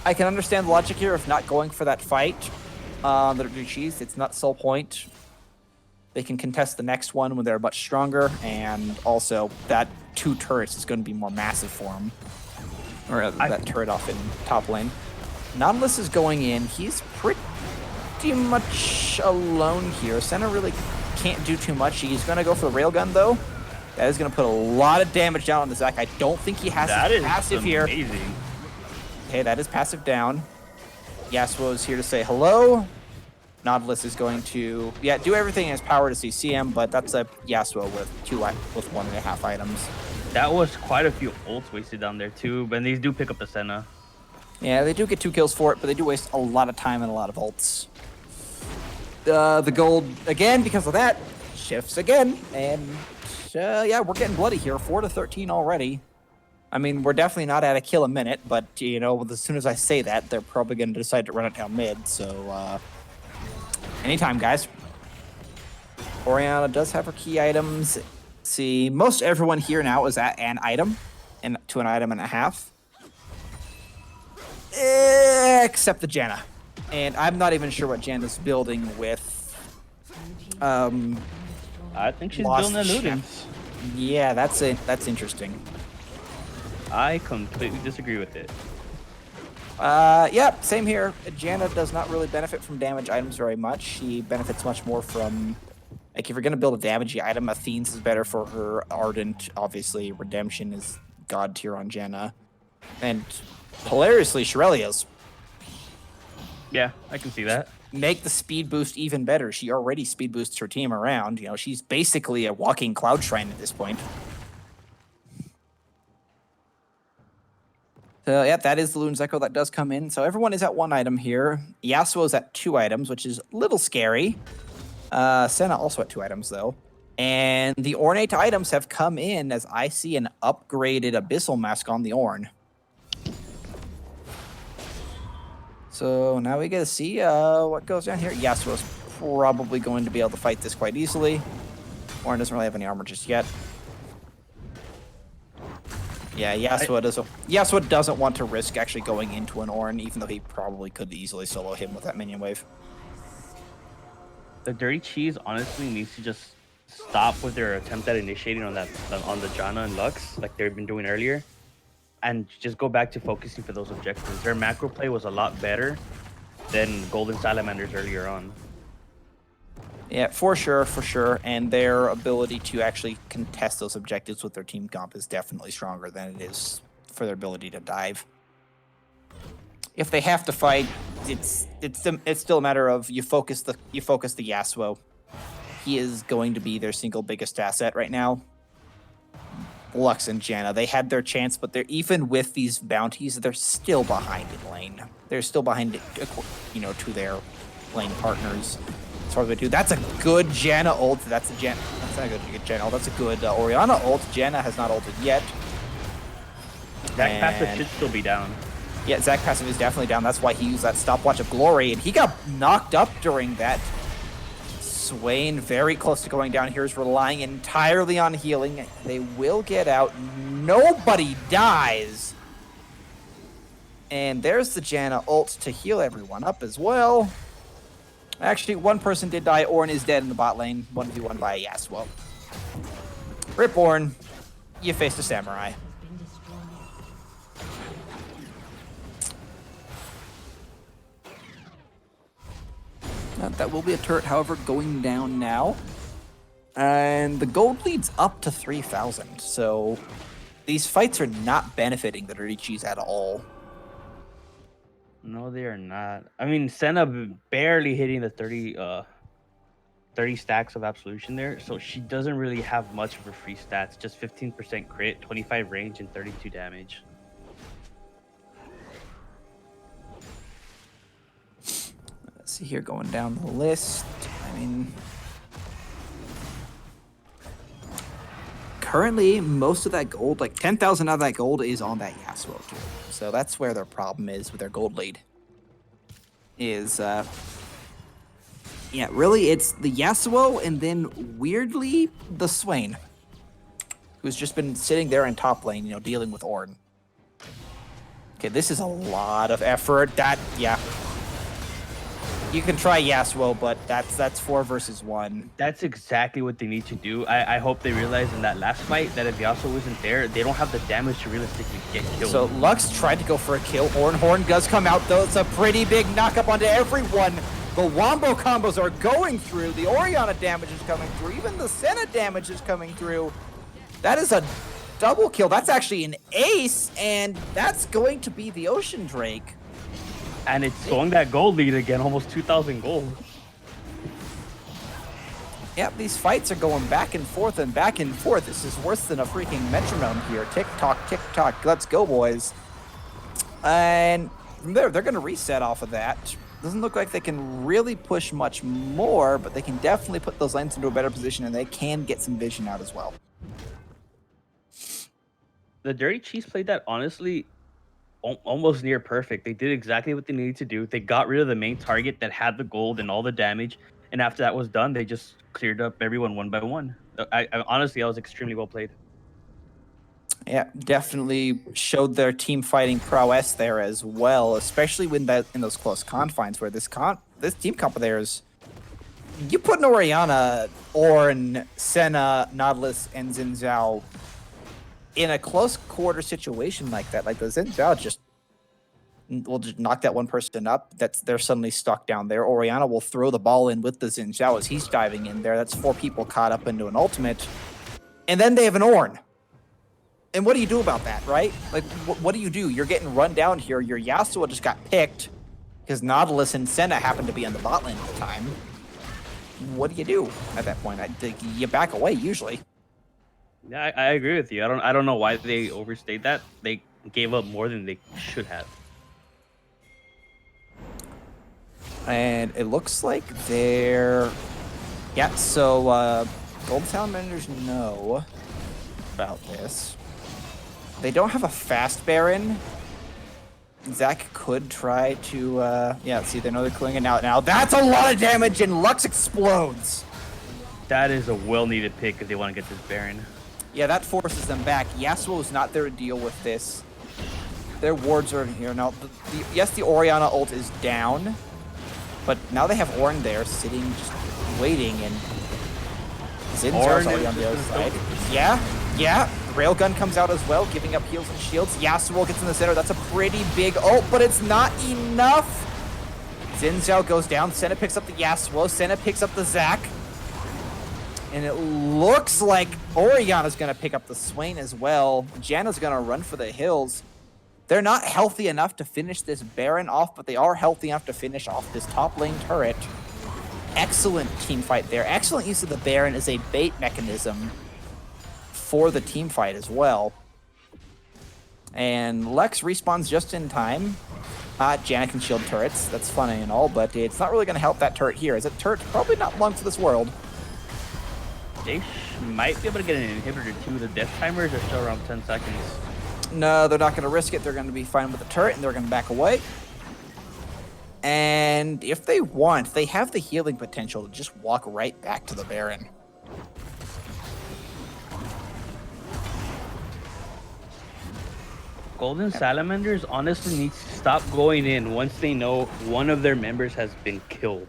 I can understand the logic here of not going for that fight. The Cheese, it's not sole point. They can contest the next one when they're much stronger, and also that 2 turrets is going to be more massive for him. Or that turret off in top lane. Nautilus is going in. He's pretty much alone here. Senna really can't do too much. He's going to go for the railgun, though. That is going to put a lot of damage down on the Zac. I don't think he has his passive here. Amazing. Okay, that is passive down. Yasuo is here to say hello. Nautilus is going to, do everything in his power to CC, but that's a Yasuo with 1.5 items. That was quite a few ults wasted down there too, and these do pick up the Senna. Yeah, they do get 2 kills for it, but they do waste a lot of time and a lot of ults. The gold, again, because of that, shifts again, and we're getting bloody here. 4 to 13 already. I mean, we're definitely not at a kill a minute, but, as soon as I say that, they're probably going to decide to run it down mid, so, anytime, guys. Orianna does have her key items. See, most everyone here now is at an item, and to an item and a half. Except the Janna. And I'm not even sure what Janna's building with. I think she's building a Ludens. Yeah, that's it. That's interesting. I completely disagree with it. Yeah, same here. Janna does not really benefit from damage items very much. She benefits much more from, like, if you're going to build a damagey item, Athene's is better for her. Ardent, obviously. Redemption is god tier on Janna. And hilariously, Shirelia's. Yeah, I can see that. Make the speed boost even better. She already speed boosts her team around. She's basically a walking cloud shrine at this point. So, yeah, that is the Luden's Echo that does come in. So everyone is at 1 item here. Yasuo's at 2 items, which is a little scary. Senna also at 2 items, though. And the ornate items have come in as I see an upgraded Abyssal Mask on the Ornn. So now we get to see what goes down here. Yasuo's probably going to be able to fight this quite easily. Ornn doesn't really have any armor just yet. Yeah, Yasuo doesn't want to risk actually going into an Ornn, even though he probably could easily solo him with that minion wave. The Dirty Cheese honestly needs to just stop with their attempt at initiating on the Janna and Lux, like they've been doing earlier, and just go back to focusing for those objectives. Their macro play was a lot better than Golden Salamanders earlier on. Yeah, for sure. And their ability to actually contest those objectives with their team comp is definitely stronger than it is for their ability to dive. If they have to fight, it's still a matter of you focus the Yasuo. He is going to be their single biggest asset right now. Lux and Janna, they had their chance, but they're even with these bounties, they're still behind in lane. They're still behind, to their lane partners. As far as we do, that's a good Janna ult. That's not a good Janna ult. That's a good Orianna ult. Janna has not ulted yet. That passive should still be down. Yeah, Zac passive is definitely down. That's why he used that stopwatch of glory, and he got knocked up during that. Swain very close to going down here, is relying entirely on healing. They will get out. Nobody dies. And there's the Janna ult to heal everyone up as well. Actually, one person did die. Ornn is dead in the bot lane. 1v1 by Yasuo. Rip Ornn. You faced a samurai. That will be a turret, however, going down now. And the gold leads up to 3,000. So these fights are not benefiting the Dirty Cheese at all. No, they are not. I mean, Senna barely hitting the 30 stacks of absolution there, so she doesn't really have much of her free stats. Just 15% crit, 25 range, and 32 damage. Let's see here, going down the list. I mean, currently, most of that gold, like 10,000 out of that gold, is on that Yasuo too. So that's where their problem is with their gold lead. Yeah, really, it's the Yasuo and then, weirdly, the Swain, who's just been sitting there in top lane, you know, dealing with Ornn. Okay, this is a lot of effort. Yeah. You can try Yasuo, but that's 4 versus 1. That's exactly what they need to do. I hope they realize in that last fight that if Yasuo isn't there, they don't have the damage to realistically get killed. So Lux tried to go for a kill. Horn does come out, though. It's a pretty big knock-up onto everyone. The Wombo combos are going through. The Orianna damage is coming through. Even the Senna damage is coming through. That is a double kill. That's actually an ace, and that's going to be the Ocean Drake. And it's throwing that gold lead again, almost 2,000 gold. Yep, these fights are going back and forth and back and forth. This is worse than a freaking metronome here. Tick-tock, tick-tock. Let's go, boys. And from there, they're going to reset off of that. Doesn't look like they can really push much more, but they can definitely put those lanes into a better position, and they can get some vision out as well. The Dirty Cheese played that, honestly, almost near perfect. They did exactly what they needed to do. They got rid of the main target that had the gold and all the damage, and after that was done, they just cleared up everyone one by one. I honestly, that was extremely well played. Yeah, definitely showed their team fighting prowess there as well, especially when in those close confines where this team comp of theirs, you put an Orianna, Ornn, Senna, Nautilus, and Xin Zhao in a close quarter situation like that, like the Xin Zhao will just knock that one person up. They're suddenly stuck down there. Orianna will throw the ball in with the Xin Zhao as he's diving in there. That's 4 people caught up into an ultimate. And then they have an Ornn. And what do you do about that, right? Like, what do you do? You're getting run down here. Your Yasuo just got picked because Nautilus and Senna happened to be on the bot lane at the time. What do you do at that point? You back away usually. Yeah, I agree with you. I don't know why they overstayed that. They gave up more than they should have. And it looks like they're... Yeah, so Gold Salamanders know about this. They don't have a fast Baron. Zac could try to... yeah, see, they know they're clearing it out now. That's a lot of damage, and Lux explodes! That is a well-needed pick if they want to get this Baron. Yeah, that forces them back. Yasuo is not there to deal with this. Their wards are in here. Now, yes, the Orianna ult is down, but now they have Ornn there sitting, just waiting, and Xin Zhao's already on the other side. Yeah. Railgun comes out as well, giving up heals and shields. Yasuo gets in the center. That's a pretty big ult, but it's not enough. Xin Zhao goes down. Senna picks up the Yasuo. Senna picks up the Zac. And it looks like Orianna's going to pick up the Swain as well. Janna's going to run for the hills. They're not healthy enough to finish this Baron off, but they are healthy enough to finish off this top lane turret. Excellent team fight there. Excellent use of the Baron as a bait mechanism for the team fight as well. And Lex respawns just in time. Janna can shield turrets. That's funny and all, but it's not really going to help that turret here. As a turret, probably not long for this world. They might be able to get an inhibitor too. The death timers are still around 10 seconds. No, they're not going to risk it. They're going to be fine with the turret, and they're going to back away. And if they want, they have the healing potential to just walk right back to the Baron. Golden Salamanders honestly need to stop going in once they know one of their members has been killed.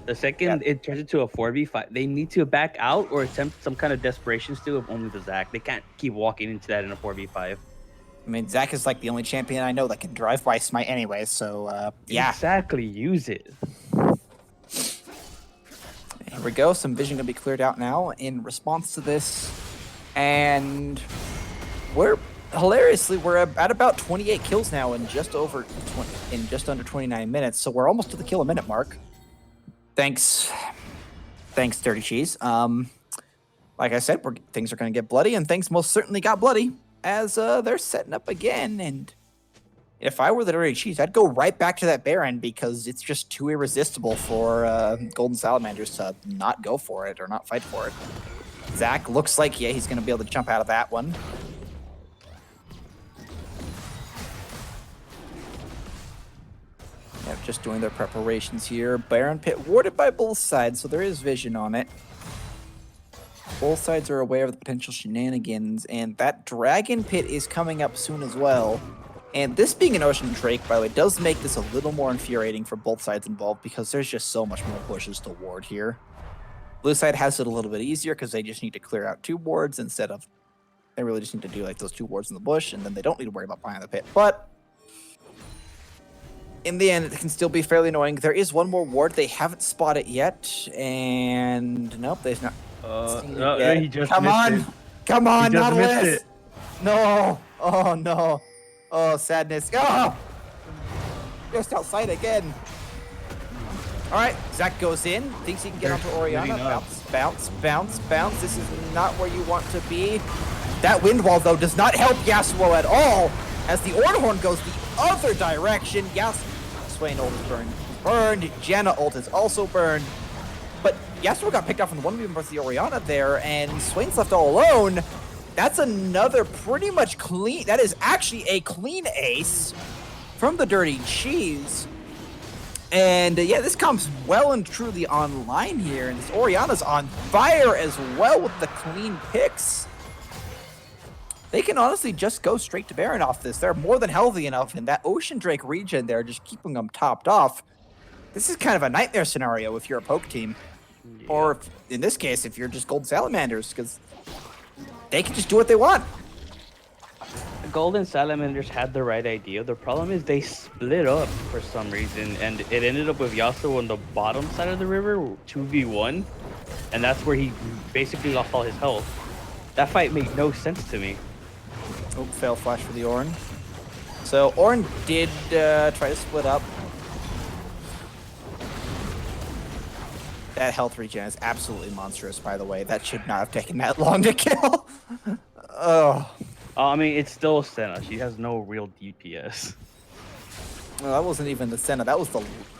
The second it turns into a 4v5, they need to back out or attempt some kind of desperation steal of only the Zac. They can't keep walking into that in a 4v5. I mean, Zac is like the only champion I know that can drive by smite anyway, so yeah. Exactly, use it. Here we go. Some vision gonna be cleared out now in response to this. And we're at about 28 kills now in just under 29 minutes, so we're almost to the kill a minute mark. Thanks, Dirty Cheese. Like I said, things are gonna get bloody, and things most certainly got bloody as they're setting up again. And if I were the Dirty Cheese, I'd go right back to that Baron because it's just too irresistible for Golden Salamanders to not go for it or not fight for it. Zac looks like, yeah, he's going to be able to jump out of that one. Yeah, just doing their preparations here. Baron pit warded by both sides, so there is vision on it. Both sides are aware of the potential shenanigans, and that dragon pit is coming up soon as well. And this being an Ocean Drake, by the way, does make this a little more infuriating for both sides involved because there's just so much more bushes to ward here. Blue side has it a little bit easier because they just need to clear out 2 wards instead of... They really just need to do like those 2 wards in the bush, and then they don't need to worry about behind the pit. But in the end, it can still be fairly annoying. There is one more ward they haven't spotted yet, and nope, they've not... No, he just Come missed on! it. Come on, He just missed Nautilus! it. No! Oh, no. Oh, sadness. Oh! Just outside again. All right, Zac goes in, thinks he can get onto Orianna. Bounce, bounce, bounce, bounce. This is not where you want to be. That wind wall, though, does not help Yasuo at all as the Ornhorn goes the other direction. Swain ult is burned. Janna ult is also burned. But Yasuo got picked off in the 1v1 versus the Orianna there, and Swain's left all alone. That's another pretty much clean... That is actually a clean ace from the Dirty Cheese. And yeah, this comes well and truly online here, and this Orianna's on fire as well with the clean picks. They can honestly just go straight to Baron off this. They're more than healthy enough in that Ocean Drake region there, just keeping them topped off. This is kind of a nightmare scenario if you're a poke team. Yeah. Or in this case, if you're just Golden Salamanders, because they can just do what they want. Golden Salamanders had the right idea. The problem is they split up for some reason, and it ended up with Yasuo on the bottom side of the river, 2v1, and that's where he basically lost all his health. That fight made no sense to me. Oh, fail flash for the Ornn. So Ornn did try to split up. That health regen is absolutely monstrous, by the way. That should not have taken that long to kill. Oh. I mean, it's still Senna. She has no real DPS. Well, that wasn't even the Senna. That was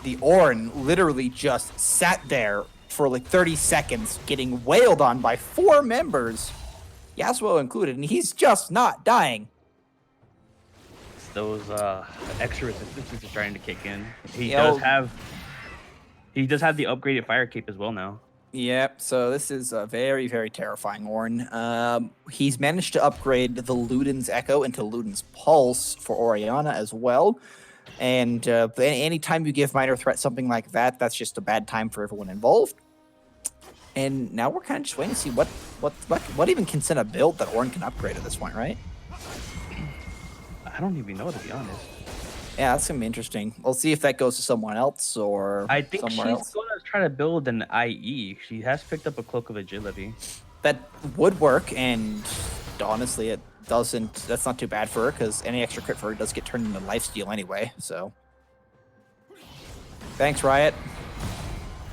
the Ornn literally just sat there for like 30 seconds getting wailed on by 4 members, Yasuo included, and he's just not dying. It's those extra resistances are trying to kick in. He does have the upgraded fire cape as well now. Yep, so this is a very, very terrifying Ornn. He's managed to upgrade the Luden's Echo into Luden's Pulse for Orianna as well. And anytime you give Minor Threat something like that, that's just a bad time for everyone involved. And now we're kind of just waiting to see what even can Senna build that Ornn can upgrade at this point, right? I don't even know, to be honest. Yeah, that's gonna be interesting. We'll see if that goes to someone else or I think she's somewhere else. going to try to build an IE. She has picked up a Cloak of Agility. That would work, and honestly, it doesn't. That's not too bad for her because any extra crit for her does get turned into lifesteal anyway. So, thanks, Riot.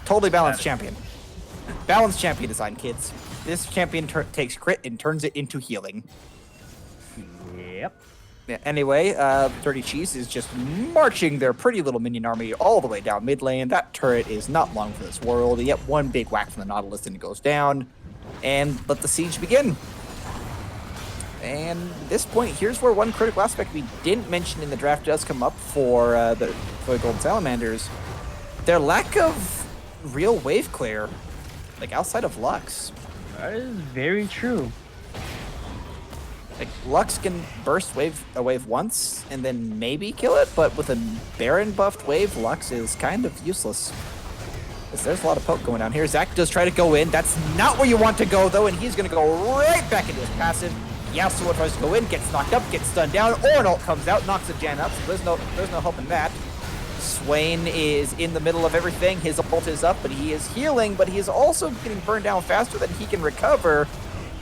Totally balanced champion. Balanced champion design, kids. This champion takes crit and turns it into healing. Yep. Yeah, anyway, Dirty Cheese is just marching their pretty little minion army all the way down mid lane. That turret is not long for this world. Yet one big whack from the Nautilus and it goes down. And let the siege begin. And at this point, here's where one critical aspect we didn't mention in the draft does come up for the Golden Salamanders. Their lack of real wave clear, like outside of Lux. That is very true. Like, Lux can burst a wave once and then maybe kill it, but with a Baron buffed wave, Lux is kind of useless. There's a lot of poke going down here. Zach does try to go in. That's not where you want to go, though, and he's going to go right back into his passive. Yasuo tries to go in, gets knocked up, gets stunned down, or an ult comes out, knocks a Jan up, so there's no help in that. Swain is in the middle of everything. His ult is up, but he is healing, but he is also getting burned down faster than he can recover.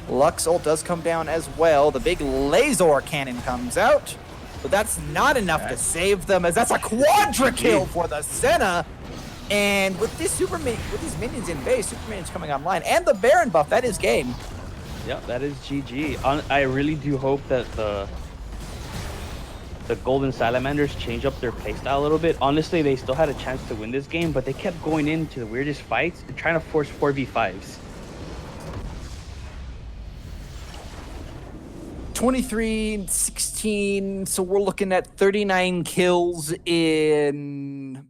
Lux ult does come down as well. The big laser cannon comes out, but that's not enough to save them, as that's a quadra kill for the Senna. And with these minions in base, super minions coming online, and the Baron buff, that is game. Yeah, that is GG. I really do hope that the Golden Salamanders change up their playstyle a little bit. Honestly, they still had a chance to win this game, but they kept going into the weirdest fights and trying to force 4v5s. 23-16, so we're looking at 39 kills in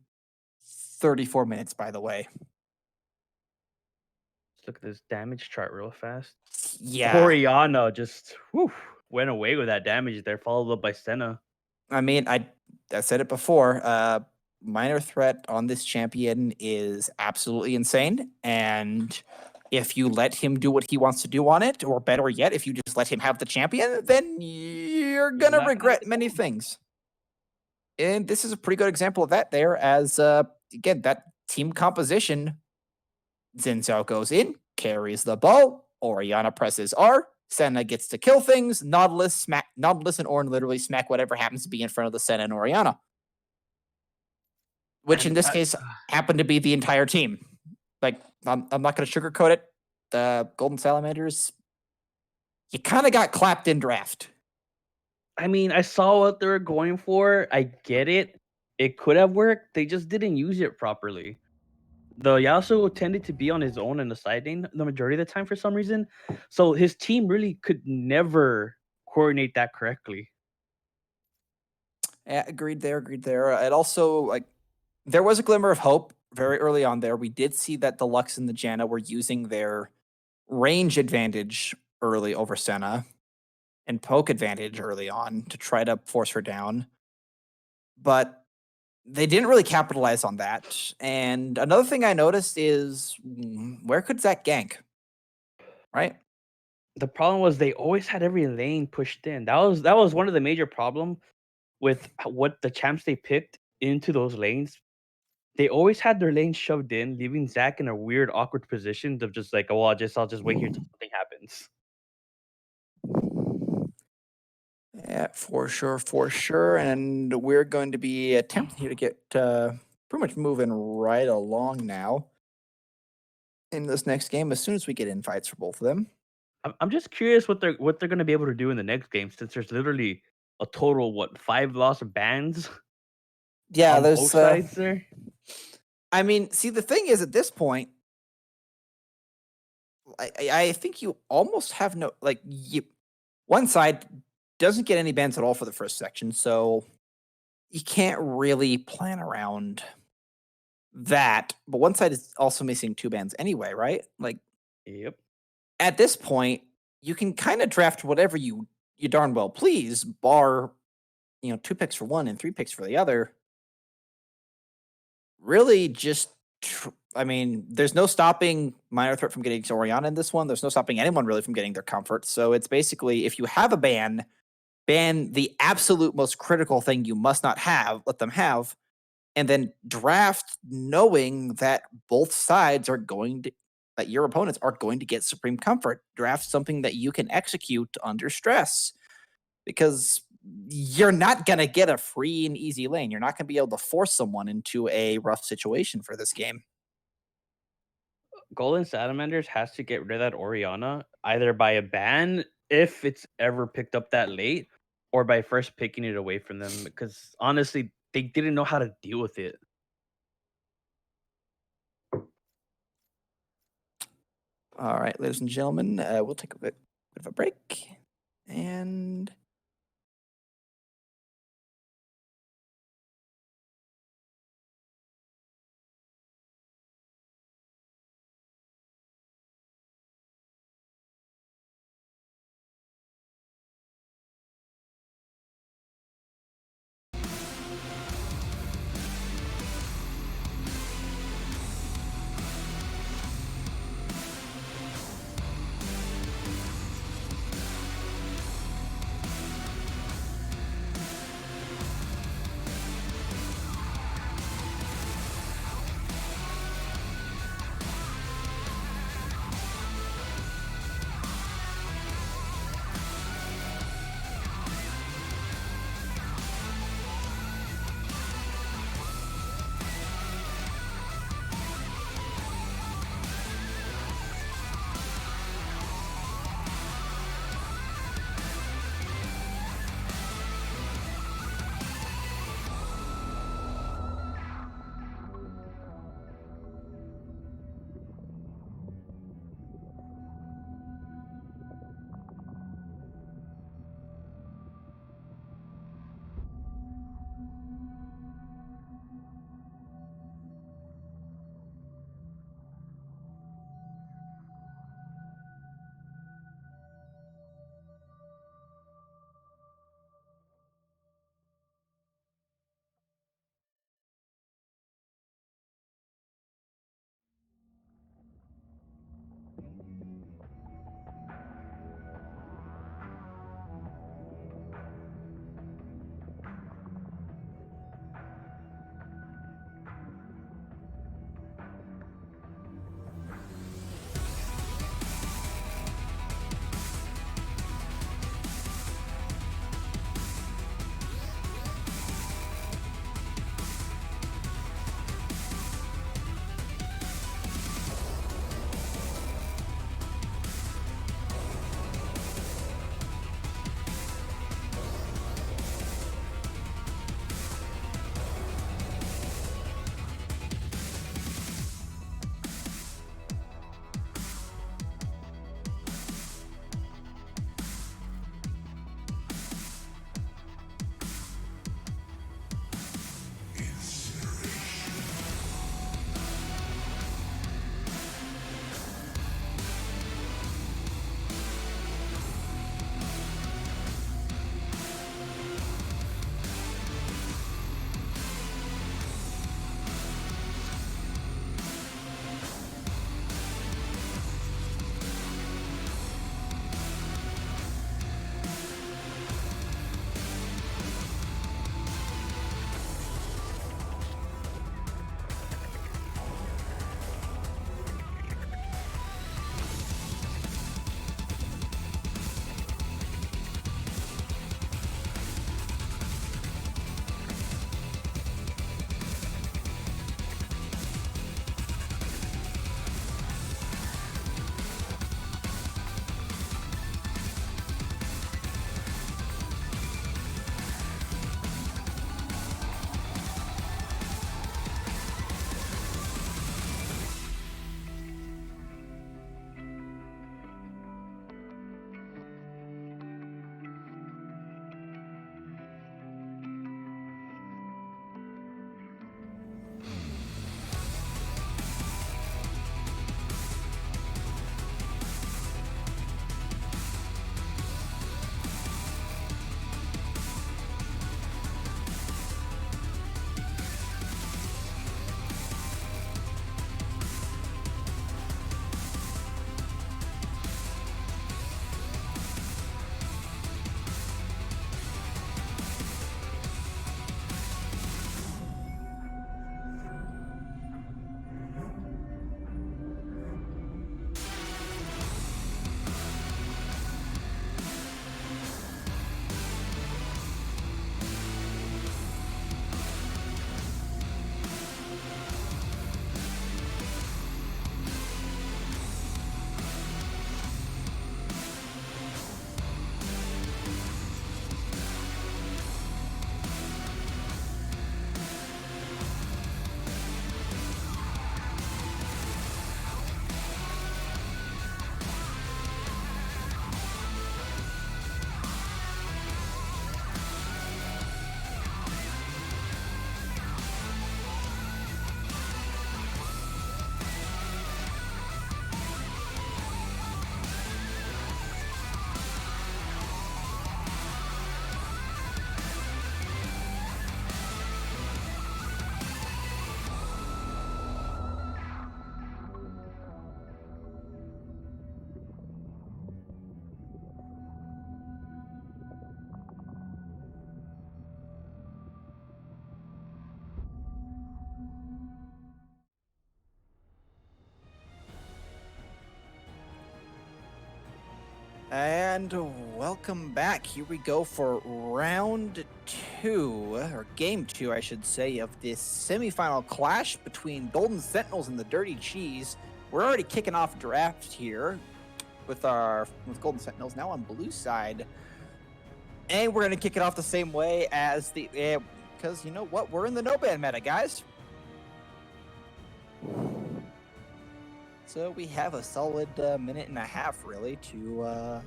34 minutes, by the way. Let's look at this damage chart real fast. Yeah. Oriana just went away with that damage there, followed up by Senna. I mean, I said it before. Minor threat on this champion is absolutely insane, and if you let him do what he wants to do on it, or better yet, if you just let him have the champion, then you're gonna regret many things. And this is a pretty good example of that there, as again, that team composition. Xin Zhao goes in, carries the ball, Oriana presses R, Senna gets to kill things, Nautilus and Ornn literally smack whatever happens to be in front of the Senna and Oriana. Which in this case happened to be the entire team. Like, I'm not going to sugarcoat it. The Golden Salamanders, you kind of got clapped in draft. I mean, I saw what they were going for. I get it. It could have worked. They just didn't use it properly. The Yasuo tended to be on his own in the side lane the majority of the time for some reason. So his team really could never coordinate that correctly. Yeah, agreed there. It also, like, there was a glimmer of hope very early on there. We did see that the Lux and the Janna were using their range advantage early over Senna and poke advantage early on to try to force her down. But they didn't really capitalize on that. And another thing I noticed is, where could Zach gank? Right? The problem was they always had every lane pushed in. That was one of the major problem with what the champs they picked into those lanes. They always had their lanes shoved in, leaving Zach in a weird, awkward position of just like, oh, I'll just wait here till something happens. Yeah, for sure. And we're going to be attempting here to get pretty much moving right along now in this next game as soon as we get invites for both of them. I'm just curious what they're going to be able to do in the next game, since there's literally a total 5 loss of bans. Yeah, on there's both sides there. I mean, see, the thing is, at this point, I think you almost have no, like, one side doesn't get any bans at all for the first section, so you can't really plan around that. But one side is also missing 2 bans anyway, right? Like, Yep. at this point, you can kind of draft whatever you darn well please, bar 2 picks for one and 3 picks for the other. Really, just I mean, there's no stopping Minor Threat from getting Oriana in this one. There's no stopping anyone really from getting their comfort. So it's basically, if you have a ban the absolute most critical thing you must not have, let them have, and then draft knowing that both sides are going to, that your opponents are going to get supreme comfort. Draft something that you can execute under stress, because you're not going to get a free and easy lane. You're not going to be able to force someone into a rough situation for this game. Golden Salamanders has to get rid of that Oriana either by a ban, if it's ever picked up that late, or by first picking it away from them, because honestly, they didn't know how to deal with it. All right, ladies and gentlemen, we'll take a bit of a break. And And welcome back. Here we go for round 2, or game 2, I should say, of this semifinal clash between Golden Sentinels and the Dirty Cheese. We're already kicking off draft here with Golden Sentinels now on blue side. And we're going to kick it off the same way as because you know what? We're in the no-ban meta, guys. So we have a solid minute and a half, really, to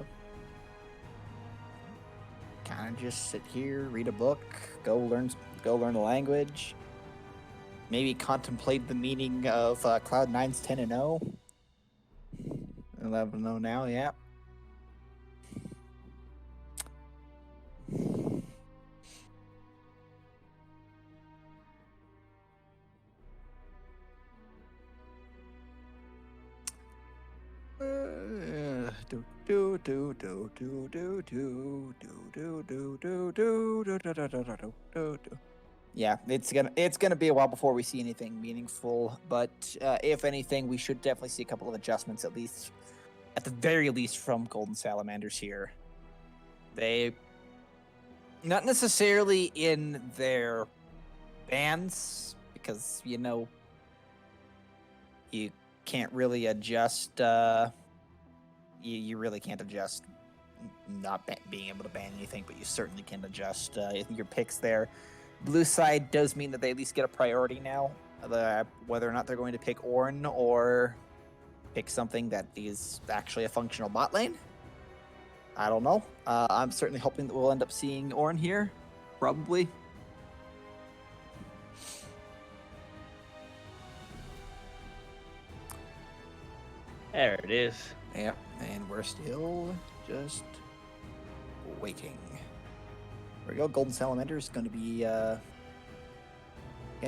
kind of just sit here, read a book, go learn the language, maybe contemplate the meaning of Cloud9's 10-0. 11-0 now, yeah. Yeah, it's gonna be a while before we see anything meaningful, but if anything, we should definitely see a couple of adjustments, at the very least, from Golden Salamanders here. They, not necessarily in their bans, because you can't really adjust. You really can't adjust not being able to ban anything, but you certainly can adjust your picks there. Blue side does mean that they at least get a priority now, whether or not they're going to pick Ornn or pick something that is actually a functional bot lane. I don't know. I'm certainly hoping that we'll end up seeing Ornn here, probably. There it is. Yep, and we're still just waiting. There we go. Golden Salamander is going to be, again,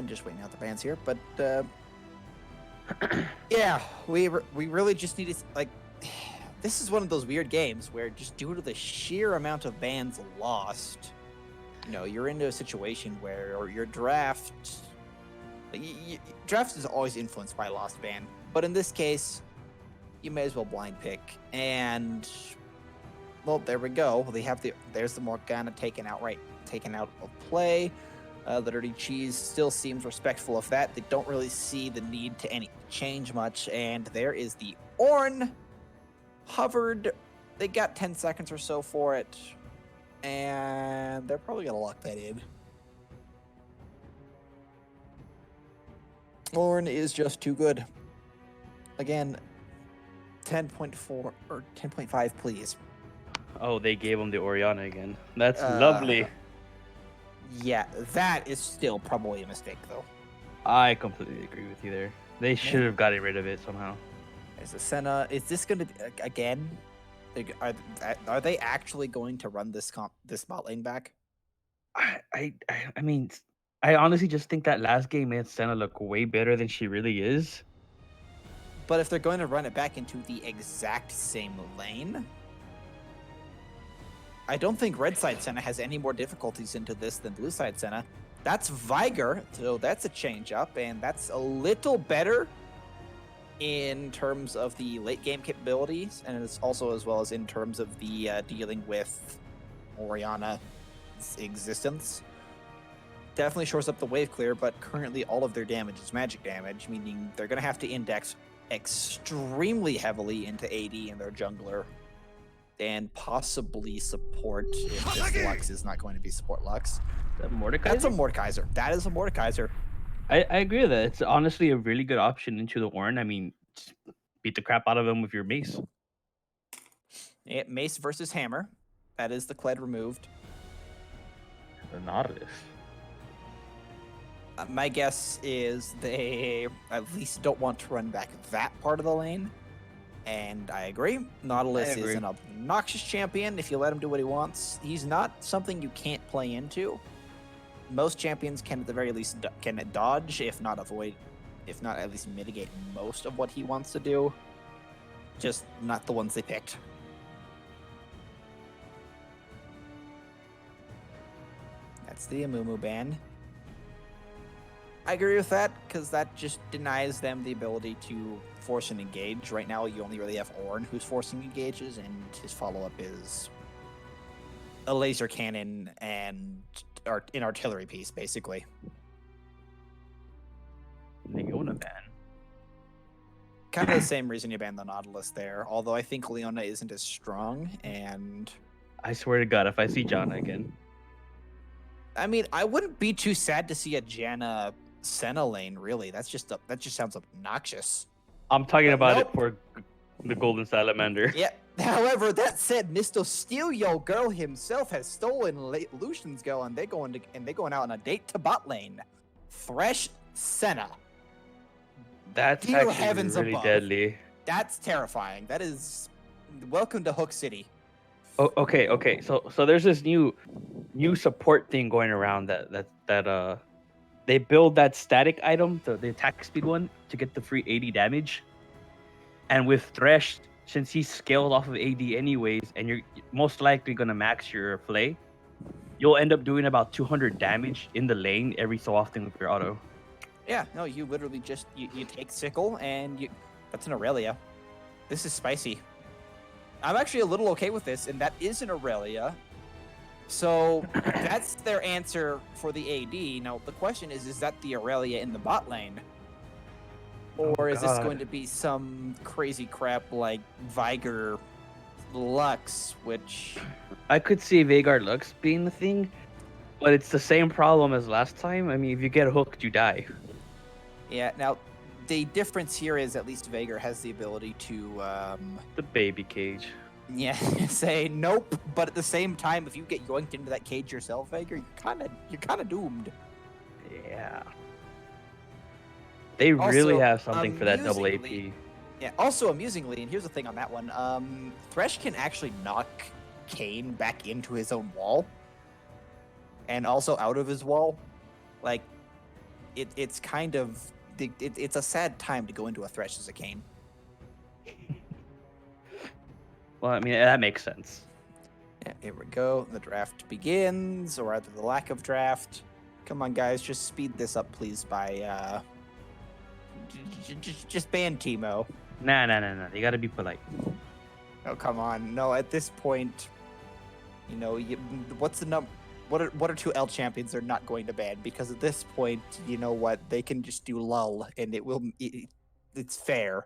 just waiting out the bans here. But, yeah, we really just need to, like, this is one of those weird games where just due to the sheer amount of bans lost, you're into a situation where your draft, draft is always influenced by lost ban. But in this case, you may as well blind pick. And, well, there we go. There's the Morgana taken out of play. The Dirty Cheese still seems respectful of that. They don't really see the need to change much. And there is the Ornn. Hovered. They got 10 seconds or so for it. And they're probably going to lock that in. Ornn is just too good. Again, 10.4 or 10.5, please. Oh, they gave him the Orianna again. That's lovely. Yeah, that is still probably a mistake, though. I completely agree with you there. They should have gotten rid of it somehow. There's a Senna. Is this going to be again? Are they actually going to run this bot lane back? I mean, I honestly just think that last game made Senna look way better than she really is. But if they're going to run it back into the exact same lane, I don't think red side Senna has any more difficulties into this than blue side Senna. That's Viger, so that's a change up, and that's a little better in terms of the late game capabilities, and it's also as well as in terms of the dealing with Orianna's existence. Definitely shores up the wave clear, but currently all of their damage is magic damage, meaning they're going to have to index extremely heavily into AD and their jungler, and possibly support if this Lux is not going to be support Lux. Mordekaiser? That's a Mordekaiser. That is a Mordekaiser. I agree with that. It's honestly a really good option into the Ornn. I mean, beat the crap out of him with your mace. Yeah, mace versus hammer. That is the Kled removed. The Nautilus. My guess is they at least don't want to run back that part of the lane. And I agree. Nautilus is an obnoxious champion if you let him do what he wants. He's not something you can't play into. Most champions can at the very least can dodge, if not avoid, if not at least mitigate most of what he wants to do. Just not the ones they picked. That's the Amumu ban. I agree with that, because that just denies them the ability to force an engage. Right now, you only really have Ornn who's forcing engages, and his follow-up is a laser cannon and an artillery piece, basically. Leona ban. Kind of the same reason you banned the Nautilus there, although I think Leona isn't as strong, and... I swear to God, if I see Janna again. I mean, I wouldn't be too sad to see a Janna Senna lane, really. That just sounds obnoxious. I'm talking But about nope. it for the Golden Salamander. Yeah. However, that said, Mr. Steelio Girl himself has stolen Lucian's girl, and they're going out on a date to bot lane. Thresh Senna. That's Dear actually heavens really above. deadly. That's terrifying. That is welcome to Hook City. Oh, okay. So there's this new support thing going around that they build that static item, the attack speed one, to get the free 80 damage. And with Thresh, since he's scaled off of AD anyways, and you're most likely gonna max your flay, you'll end up doing about 200 damage in the lane every so often with your auto. Yeah, no, you literally just you take Sickle and that's an Aurelia. This is spicy. I'm actually a little okay with this, and that is an Aurelia. So that's their answer for the AD. Now the question is that the Aurelia in the bot lane? Or is this going to be some crazy crap like Viger Lux, which... I could see Veigar Lux being the thing, but it's the same problem as last time. I mean, if you get hooked, you die. Yeah, now, the difference here is at least Veigar has the ability to... The baby cage. Yeah, say nope, but at the same time, if you get yoinked into that cage yourself, Veigar, you're kind of doomed. Yeah. They really Also, have something for that double AP. amusingly- Yeah, also amusingly, and here's the thing on that one, Thresh can actually knock Kayn back into his own wall. And also out of his wall. Like, it's kind of... It's a sad time to go into a Thresh as a Kayn. Well, I mean, that makes sense. Yeah, here we go. The draft begins, or rather the lack of draft. Come on, guys, just speed this up, please, by, just ban Teemo. Nah. You gotta be polite. Oh, come on. No, at this point, you know, what's the number? What are two L champions they're not going to ban? Because at this point, you know what? They can just do lull, and it's fair.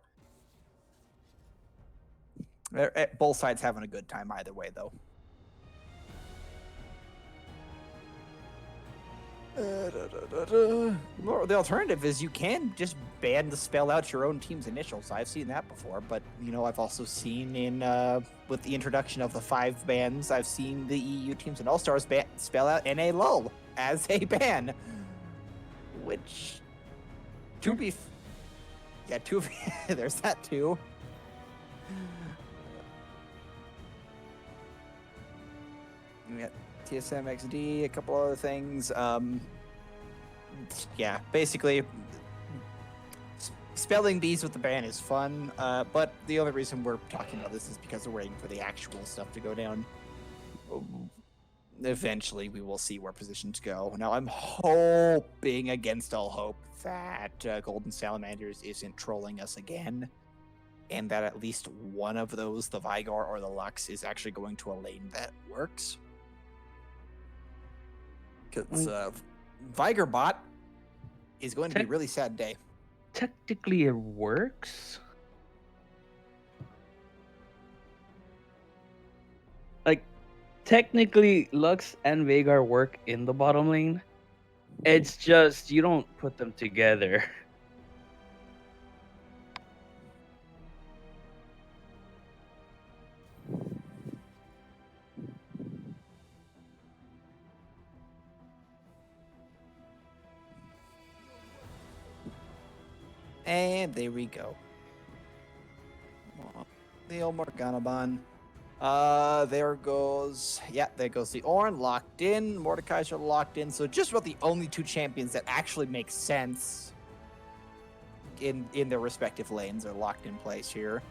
Both sides having a good time either way, though. The alternative is you can just ban the spell out your own team's initials. I've seen that before, but you know I've also seen in with the introduction of the 5 bans, I've seen the EU teams and All Stars spell out NA lull as a ban, which there's that too. We got TSM XD, a couple other things. Yeah, basically, spelling bees with the ban is fun, but the only reason we're talking about this is because we're waiting for the actual stuff to go down. Eventually, we will see where positions go. Now, I'm hoping against all hope that Golden Salamanders isn't trolling us again, and that at least one of those, the Vigar or the Lux, is actually going to a lane that works. Because Vigar bot is going to be a really sad day. Technically, it works. Like, technically, Lux and Veigar work in the bottom lane. It's just you don't put them together. And there we go. The old Morganaban. There goes the Ornn locked in. Mordekaiser are locked in. So just about the only 2 champions that actually make sense in their respective lanes are locked in place here.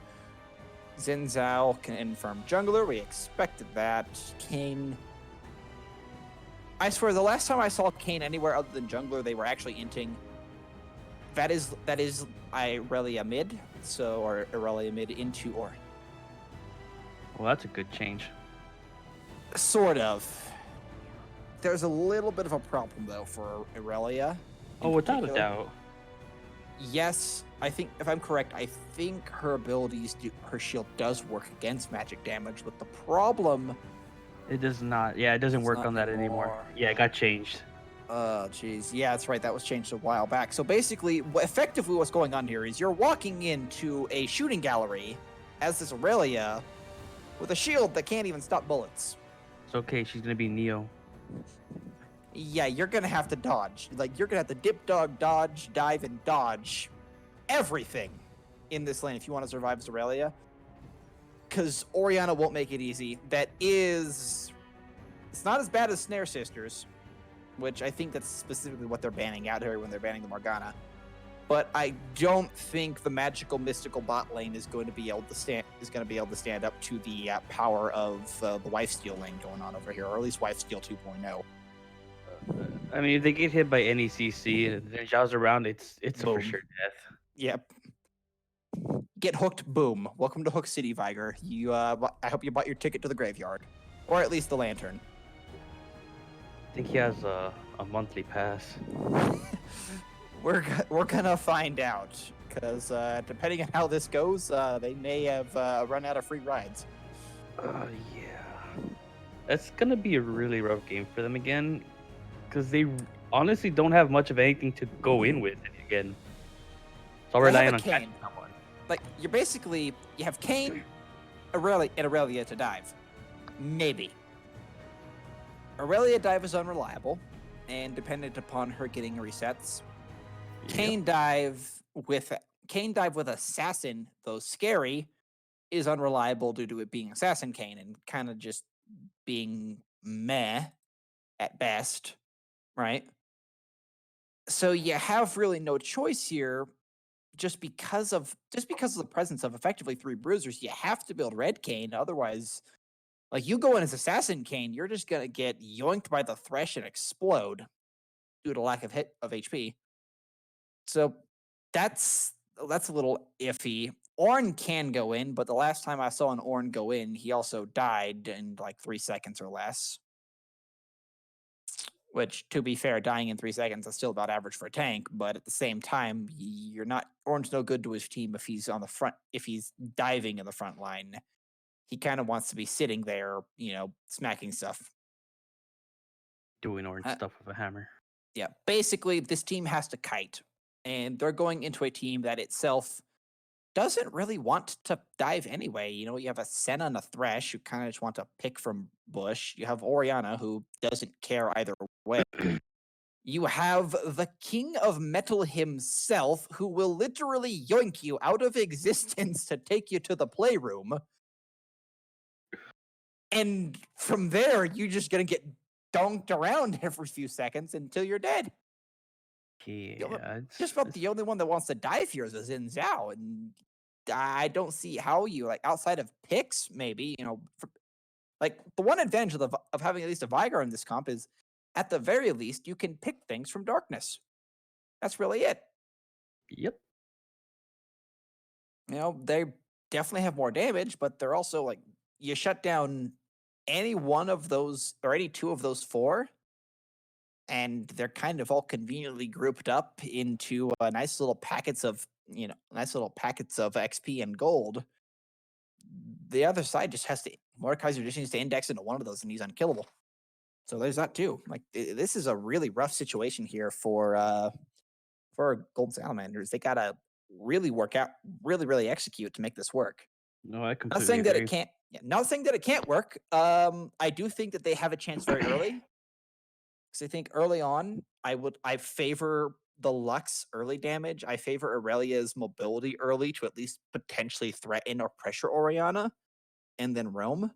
Xin Zhao can confirm jungler. We expected that. Kayn. I swear, the last time I saw Kayn anywhere other than jungler, they were actually inting that is Irelia mid, or Irelia mid into or Well, that's a good change. sort of. There's a little bit of a problem though for Irelia. Oh, without a doubt. Yes, I think if I'm correct, I think her her shield does work against magic damage, but the problem It does not. Yeah, it doesn't It's work not on that anymore. anymore. Yeah, it got changed. Oh, jeez. Yeah, that's right. That was changed a while back. So basically, effectively what's going on here is you're walking into a shooting gallery as this Aurelia with a shield that can't even stop bullets. It's okay. She's gonna be Neo. Yeah, you're going to have to dodge. Like, you're going to have to dip, dog, dodge, dive, and dodge everything in this lane if you want to survive as Aurelia. Because Orianna won't make it easy. It's not as bad as Snare Sisters, which I think that's specifically what they're banning out here when they're banning the Morgana. But I don't think the magical mystical bot lane is going to be able to stand up to the power of the Lifesteal lane going on over here, or at least Lifesteal 2.0. I mean, if they get hit by any CC and then Zhao's around, it's for Boom. sure death. Yep. Get hooked. Boom. Welcome to Hook City, Viger. I hope you bought your ticket to the graveyard, or at least the lantern. I think he has a monthly pass. We're gonna find out, because depending on how this goes, they may have run out of free rides. Yeah. That's gonna be a really rough game for them again, because they honestly don't have much of anything to go in with again. It's all They have relying a on Kayn. catching someone. Like, you have Kayn, Aurelia, and Aurelia to dive. Maybe. Aurelia dive is unreliable, and dependent upon her getting resets. Kayn dive with Assassin, though scary, is unreliable due to it being Assassin Kayn and kind of just being meh at best, right? So you have really no choice here, just because of the presence of effectively 3 bruisers. You have to build Red Kayn, otherwise, like, you go in as Assassin Kayn, you're just gonna get yoinked by the Thresh and explode due to lack of HP. So that's a little iffy. Ornn can go in, but the last time I saw an Ornn go in, he also died in like 3 seconds or less. Which, to be fair, dying in 3 seconds is still about average for a tank, but at the same time, Ornn's no good to his team if he's diving in the front line. He kind of wants to be sitting there, smacking stuff. Doing orange stuff with a hammer. Yeah, basically, this team has to kite, and they're going into a team that itself doesn't really want to dive anyway. You have a Senna and a Thresh who kind of just want to pick from bush. You have Orianna who doesn't care either way. You have the King of Metal himself who will literally yoink you out of existence to take you to the playroom. And from there, you're just going to get dunked around every few seconds until you're dead. Yeah, just about the only one that wants to dive here is Xin Zhao, and I don't see how you, like, outside of picks, maybe, like, the one advantage of having at least a Viger in this comp is, at the very least, you can pick things from darkness. That's really it. Yep. They definitely have more damage, but they're also, like, you shut down any one of those, or any 2 of those 4, and they're kind of all conveniently grouped up into nice little packets of XP and gold. The other side just has to Mordekaiser just needs to index into one of those, and he's unkillable. So there's that too. Like, this is a really rough situation here for Gold Salamanders. They gotta really work out, really execute to make this work. No, I completely Not saying agree. that it can't. Yeah, not saying that it can't work. I do think that they have a chance very early. Because I think early on, I favor the Lux early damage. I favor Aurelia's mobility early to at least potentially threaten or pressure Orianna, and then roam.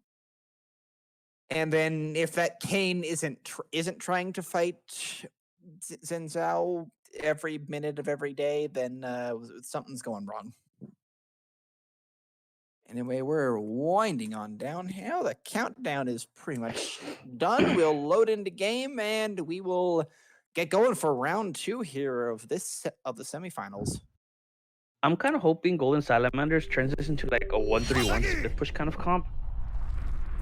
And then if that Kayn isn't trying to fight Xin Zhao every minute of every day, then something's going wrong. Anyway, we're winding on downhill. The countdown is pretty much done. We'll load into game, and we will get going for round 2 here of the semifinals. I'm kind of hoping Golden Salamanders turns this into like a 1-3-1 split push kind of comp.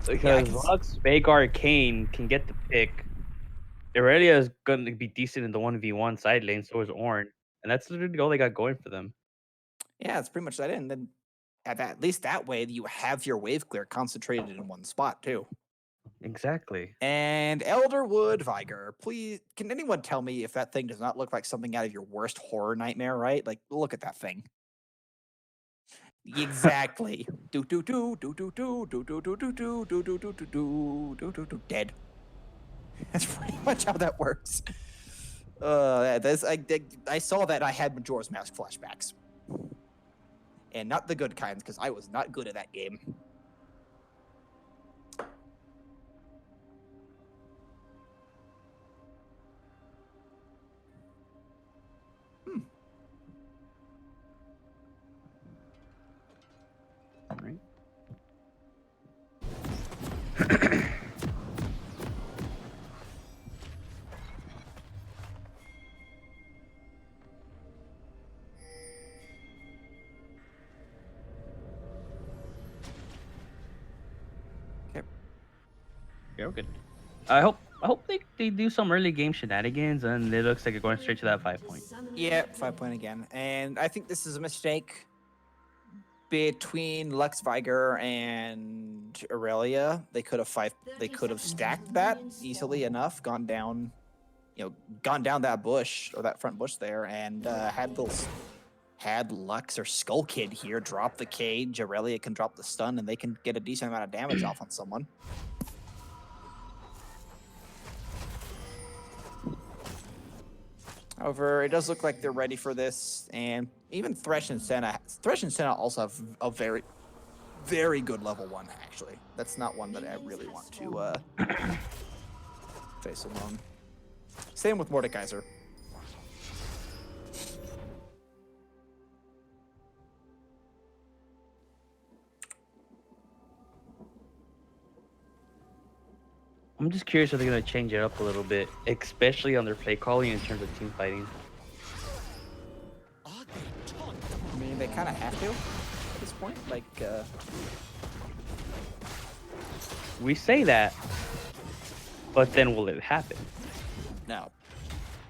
Because Lux, Vagar, Kane can get the pick. Aurelia is going to be decent in the 1v1 side lane, so is Ornn. And that's literally all they got going for them. Yeah, it's pretty much that. And then at least that way, you have your wave clear concentrated in one spot, too. Exactly. And Elderwood Viger, please, can anyone tell me if that thing does not look like something out of your worst horror nightmare, right? Like, look at that thing. Exactly. Do do do do do do do do do do do do do do do do do do dead. That's pretty much how that works. I saw that I had Majora's Mask flashbacks. And not the good kinds, because I was not good at that game. All right. Yeah, we're good. I hope they do some early game shenanigans, and it looks like you're going straight to that 5-point. Yeah, 5-point again. And I think this is a mistake between Lux Viger and Aurelia. They could have stacked that easily enough, gone down that bush or that front bush there, and had Lux or Skull Kid here drop the cage. Aurelia can drop the stun, and they can get a decent amount of damage off on someone. However, it does look like they're ready for this, and even Thresh and Senna also have a very, very good level 1, actually. That's not one that I really want to face alone. Same with Mordekaiser. I'm just curious if they're going to change it up a little bit, especially on their play calling in terms of team fighting. I mean, they kind of have to at this point. Like, we say that, but then will it happen? No.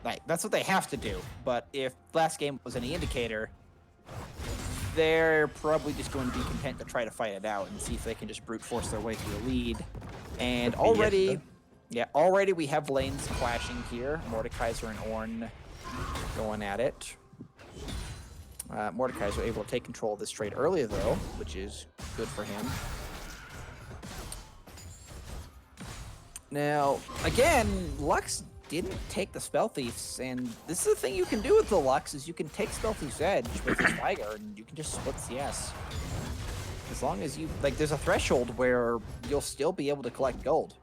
Like, that's what they have to do. But if last game was any indicator, they're probably just going to be content to try to fight it out and see if they can just brute force their way through the lead. And already we have lanes clashing here. Mordekaiser and Ornn going at it. Mordekaiser able to take control of this trade earlier, though, which is good for him. Now, again, Lux didn't take the Spell Thiefs, and this is the thing you can do with the Lux, is you can take Spell Thief's Edge with his Viger, and you can just split CS. As long as you, like, there's a threshold where you'll still be able to collect gold.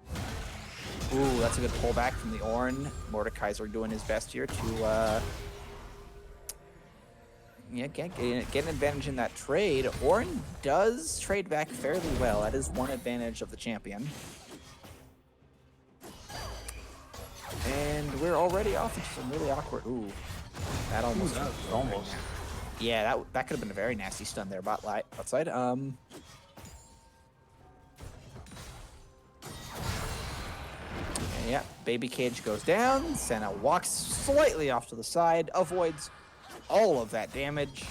Ooh, that's a good pullback from the Ornn. Mordekaiser doing his best here to, get an advantage in that trade. Ornn does trade back fairly well. That is one advantage of the champion. And we're already off into some really awkward. Ooh, that almost. Almost. Yeah, that could have been a very nasty stun there, outside. Yeah, Baby Cage goes down. Senna walks slightly off to the side, avoids all of that damage.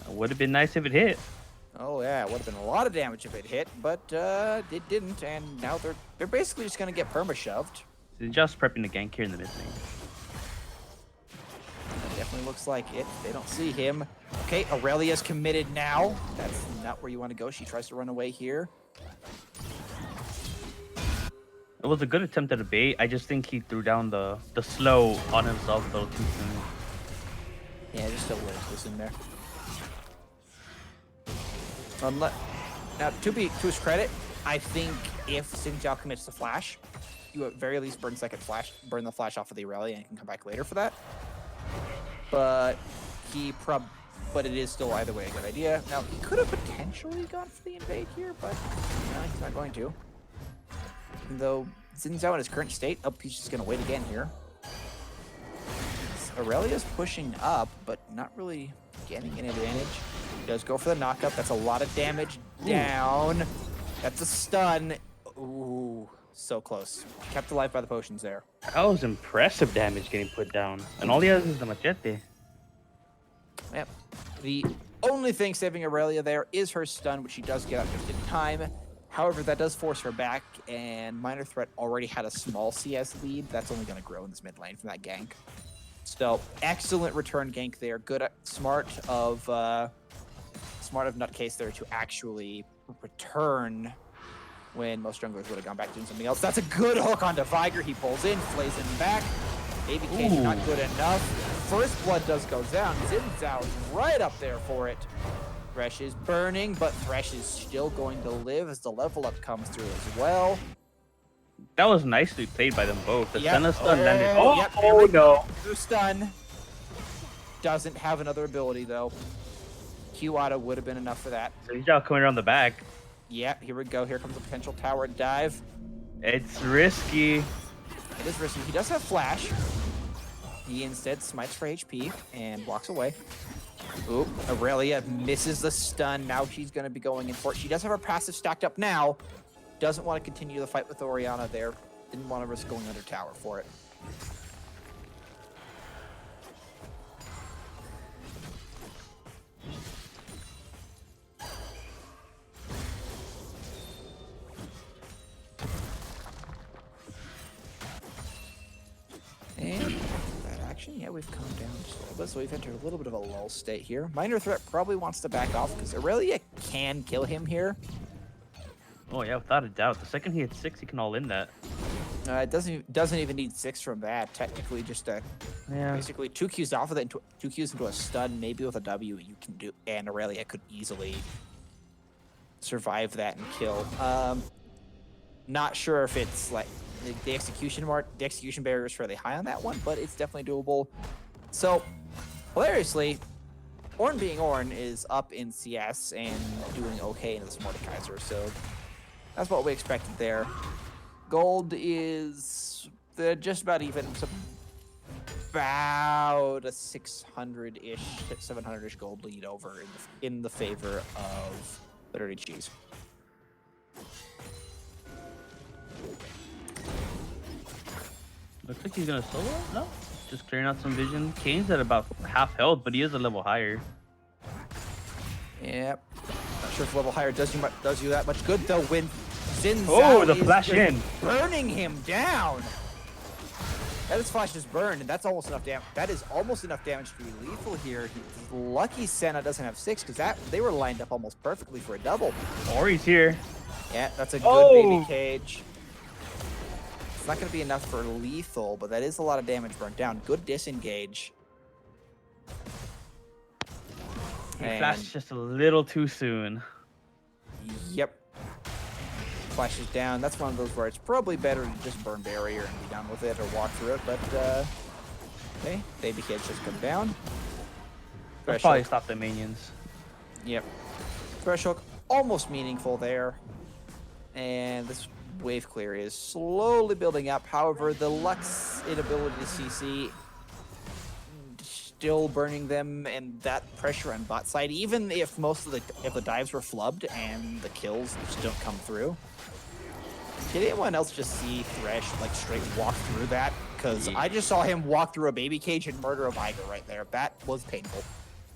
It would have been nice if it hit. Oh yeah, it would have been a lot of damage if it hit, but it didn't, and now they're basically just gonna get perma-shoved. They're just prepping the gank here in the mid lane. Definitely looks like it. They don't see him. Okay, Aurelia's committed now. That's not where you want to go. She tries to run away here. It was a good attempt at a bait. I just think he threw down the slow on himself a little too soon. Yeah, just a little too soon there. Now, to his credit, I think if Xin Zhao commits the flash, you at very least burn the flash off of the Aurelia and can come back later for that. But but it is still either way a good idea. Now, he could have potentially gone for the invade here, but no, he's not going to. Even though Xin Zhao in his current state, he's just going to wait again here. Aurelia's pushing up, but not really getting an advantage. Does go for the knockup. That's a lot of damage down. That's a stun. Ooh, so close. Kept alive by the potions there. That was impressive damage getting put down. And all he has is the machete. Yep. The only thing saving Aurelia there is her stun, which she does get out just in time. However, that does force her back, and Minor Threat already had a small CS lead. That's only going to grow in this mid lane from that gank. So, excellent return gank there. Good, smart of Nutcase there to actually return when most junglers would have gone back doing something else. That's a good hook onto Viger. He pulls in, flays him back. Baby Cage not good enough. First blood does go down. Xin Zhao is right up there for it. Thresh is burning, but Thresh is still going to live as the level up comes through as well. That was nicely played by them both. The Senna stun landed. Yep, No. Through stun. Doesn't have another ability though. Q auto would have been enough for that. So he's out coming around the back. Yep, here we go. Here comes a potential tower dive. It's risky. It is risky. He does have flash. He instead smites for HP and walks away. Oop, Aurelia misses the stun. Now she's going to be going in for it. She does have her passive stacked up now. Doesn't want to continue the fight with Orianna there. Didn't want to risk going under tower for it. And that action, yeah, we've calmed down just a little bit, so we've entered a little bit of a lull state here. Minor Threat probably wants to back off because Aurelia can kill him here. Oh yeah, without a doubt. The second he hits 6, he can all in that. It doesn't even need 6 from that. Technically, just basically 2 Qs off of that, 2 Qs into a stun, maybe with a W you can do, and Aurelia could easily survive that and kill. Not sure if it's like the execution barrier is fairly high on that one, but it's definitely doable. So, hilariously, Ornn being Ornn is up in CS and doing okay in this Mordekaiser, so that's what we expected there. Gold is just about even, about a 600-ish, 700-ish gold lead over in the favor of the Dirty Cheese. Looks like he's gonna solo? No. Just clearing out some vision. Kane's at about half health, but he is a level higher. Yep. Not sure if level higher does you that much good though when Xin Zhao the flash in. burning him down. That is flash is burned, and that's almost enough damage. That is almost enough damage to be lethal here. He's lucky Senna doesn't have 6 because they were lined up almost perfectly for a double. Ori's here. Yeah, that's a good baby cage. It's not going to be enough for lethal, but that is a lot of damage burnt down. Good disengage. He flashed just a little too soon. Yep. Flashes down. That's one of those where it's probably better to just burn barrier and be done with it or walk through it, but okay, baby kids just come down. That'll probably stop the minions. Yep. Threshold almost meaningful there. And this wave clear is slowly building up. However, the Lux inability to CC still burning them, and that pressure on bot side, even if most of the dives were flubbed and the kills just don't come through. Did anyone else just see Thresh like straight walk through that? Because I just saw him walk through a baby cage and murder a Viger right there. That was painful.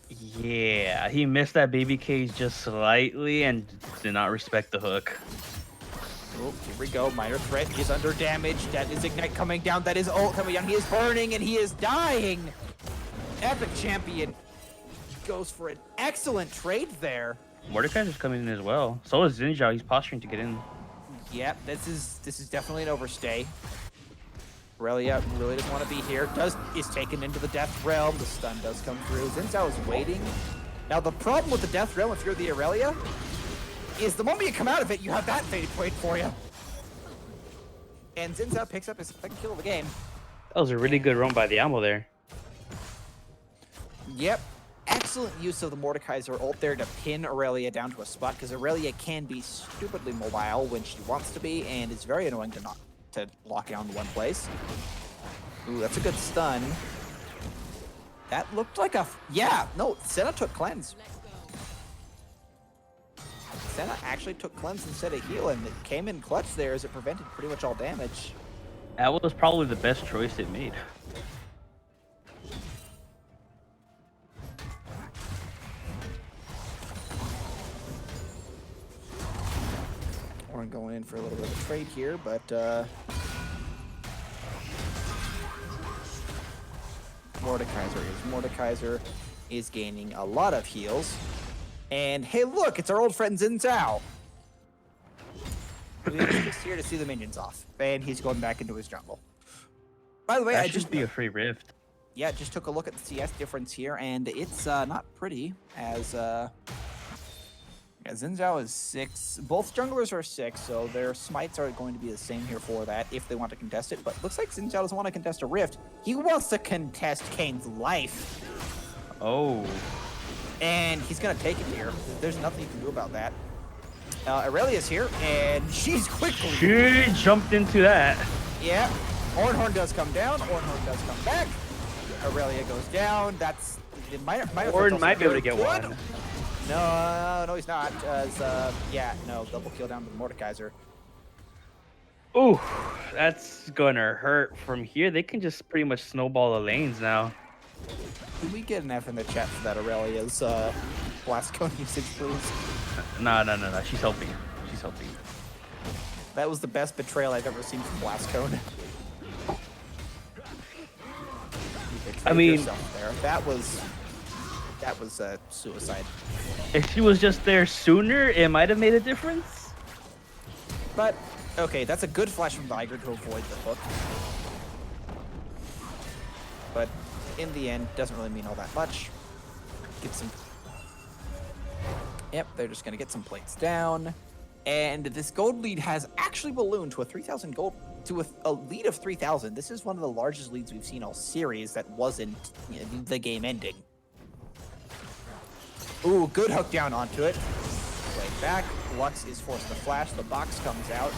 Yeah, he missed that baby cage just slightly and did not respect the hook. Oh, here we go. Minor Threat is under damage. That is Ignite coming down. That is ult coming down. He is burning and he is dying. Epic Champion goes for an excellent trade there. Mordekaiser's coming in as well. So is Xin Zhao. He's posturing to get in. Yep, this is definitely an overstay. Aurelia really doesn't want to be here. Is taken into the Death Realm. The stun does come through. Xin Zhao is waiting. Now the problem with the Death Realm, if you're the Aurelia, is the moment you come out of it, you have that fate wait for you. And Xin Zhao picks up his second kill of the game. That was a really good run by the ammo there. Yep. Excellent use of the Mordekaiser ult there to pin Aurelia down to a spot, because Aurelia can be stupidly mobile when she wants to be, and it's very annoying to lock down to one place. Ooh, that's a good stun. That looked like a... Yeah, no, Senna took cleanse. Senna actually took cleanse instead of heal, and it came in clutch there as it prevented pretty much all damage. That was probably the best choice it made. We're going in for a little bit of a trade here, but Mordekaiser is gaining a lot of heals. And hey, look, it's our old friend Xin Zhao. He's just here to see the minions off, and he's going back into his jungle. By the way, That I should just be a free rift. yeah, just took a look at the CS difference here, and it's not pretty. As Xin Zhao is 6. Both junglers are 6, so their smites are going to be the same here for that if they want to contest it. But looks like Xin Zhao doesn't want to contest a rift. He wants to contest Kane's life. Oh. And he's going to take it here. There's nothing you can do about that. Aurelia's here, and she's quickly... She jumped into that. Yeah. Ornhorn does come down. Ornhorn does come back. Aurelia goes down. That's... Orn might be able to get one. No, he's not. Yeah, no, double kill down to Mordekaiser. Ooh, that's gonna hurt. From here, they can just pretty much snowball the lanes now. Can we get an F in the chat for that Aurelia's blast cone usage, please? No. She's helping. She's helping. That was the best betrayal I've ever seen from blast cone. I mean, there. That was suicide. If she was just there sooner, it might have made a difference. But okay, that's a good flash from Viger to avoid the hook. But in the end, doesn't really mean all that much. Get some. Yep, they're just gonna get some plates down, and this gold lead has actually ballooned to a 3,000 gold. To a lead of 3,000. This is one of the largest leads we've seen all series that wasn't the game ending. Ooh, good hook down onto it. Play back. Lux is forced to flash. The box comes out.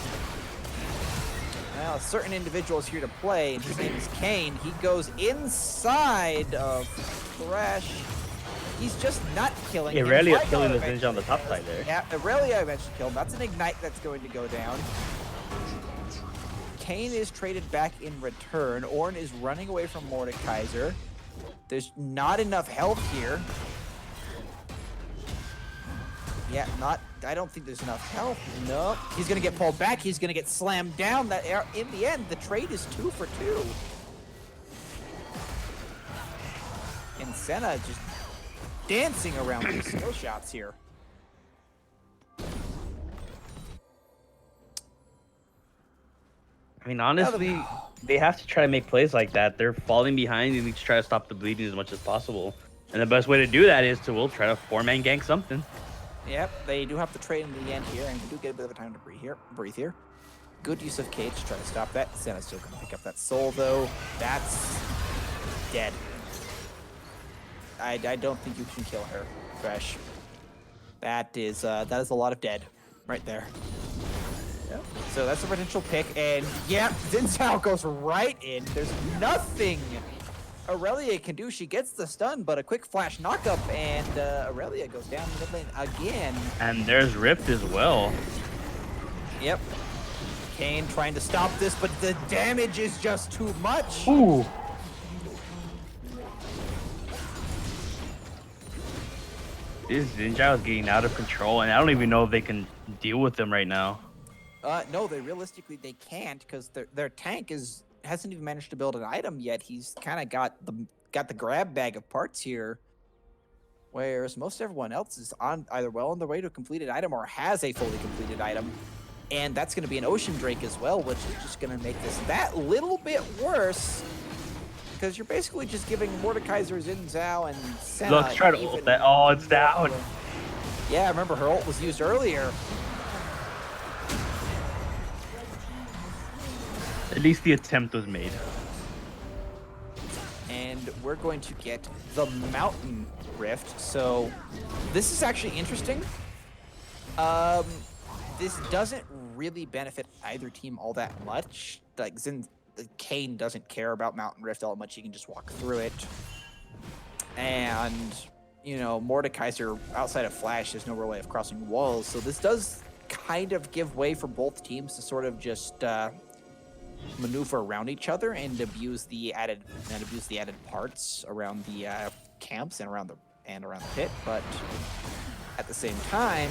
Well, a certain individual is here to play, and his name is Kane. He goes inside of Thresh. He's just not killing him. Aurelia killing the ninja on the top side there. Yeah, Aurelia eventually killed him. That's an ignite that's going to go down. Kane is traded back in return. Ornn is running away from Mordekaiser. There's not enough health here. Yeah, I don't think there's enough health. No, he's gonna get pulled back. He's gonna get slammed down. In the end, the trade is 2 for 2. And Senna just dancing around these skill shots here. I mean, honestly, they have to try to make plays like that. They're falling behind and need to try to stop the bleeding as much as possible. And the best way to do that is to try to 4-man gank something. Yep, they do have to trade in the end here, and we do get a bit of a time to breathe here. Good use of Cage to try to stop that. Senna's still going to pick up that soul, though. That's dead. I don't think you can kill her, Fresh. That is a lot of dead right there. Yep. So that's a potential pick, and yeah, Xin Zhao goes right in. There's nothing Aurelia can do. She gets the stun, but a quick flash knockup, and Aurelia goes down the mid lane again. And there's Rift as well. Yep. Kane trying to stop this, but the damage is just too much. Ooh. This Xin Zhao is getting out of control, and I don't even know if they can deal with them right now. No, realistically they can't, because their tank hasn't even managed to build an item yet. He's kind of got the grab bag of parts here, whereas most everyone else is either well on their way to a completed item or has a fully completed item, and that's going to be an Ocean Drake as well, which is just going to make this that little bit worse, because you're basically just giving Mordekaiser, Xin Zhao, and Senna. Let's try to ult that. Oh, it's down. Yeah, remember her ult was used earlier. At least the attempt was made. And we're going to get the Mountain Rift. So this is actually interesting. This doesn't really benefit either team all that much. Like Kane doesn't care about Mountain Rift all that much. He can just walk through it. And, you know, Mordekaiser, outside of Flash, there's no real way of crossing walls. So this does kind of give way for both teams to sort of just maneuver around each other and abuse the added parts around the camps and around the pit. But at the same time,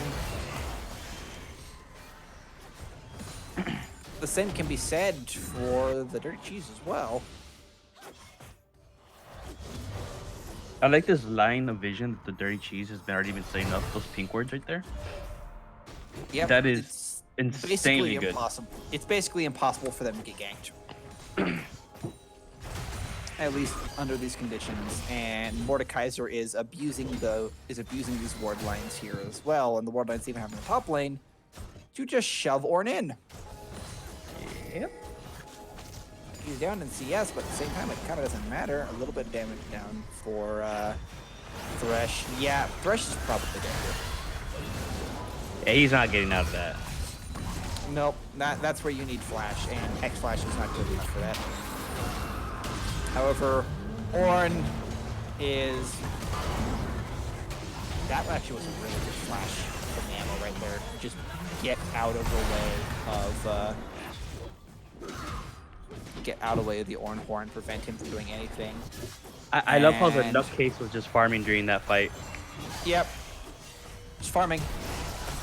the same can be said for the Dirty Cheese as well. I like this line of vision that the Dirty Cheese has been already been saying up. Those pink words right there. Yep, That is insanely good. Impossible. It's basically impossible for them to get ganked. At least under these conditions. And Mordekaiser is abusing these ward lines here as well, and the ward lines even have in the top lane to just shove Ornn in. Yep. He's down in CS, but at the same time, it kind of doesn't matter. A little bit of damage down for Thresh. Yeah, Thresh is probably dead here. Yeah, he's not getting out of that. Nope, that's where you need Flash, and X Flash is not good enough for that. However, Ornn is... That actually was a really good flash from the ammo right there. Just get out of the way of... get out of the way of the Ornn Horn, prevent him from doing anything. I love how the nutcase was just farming during that fight. Yep. Just farming.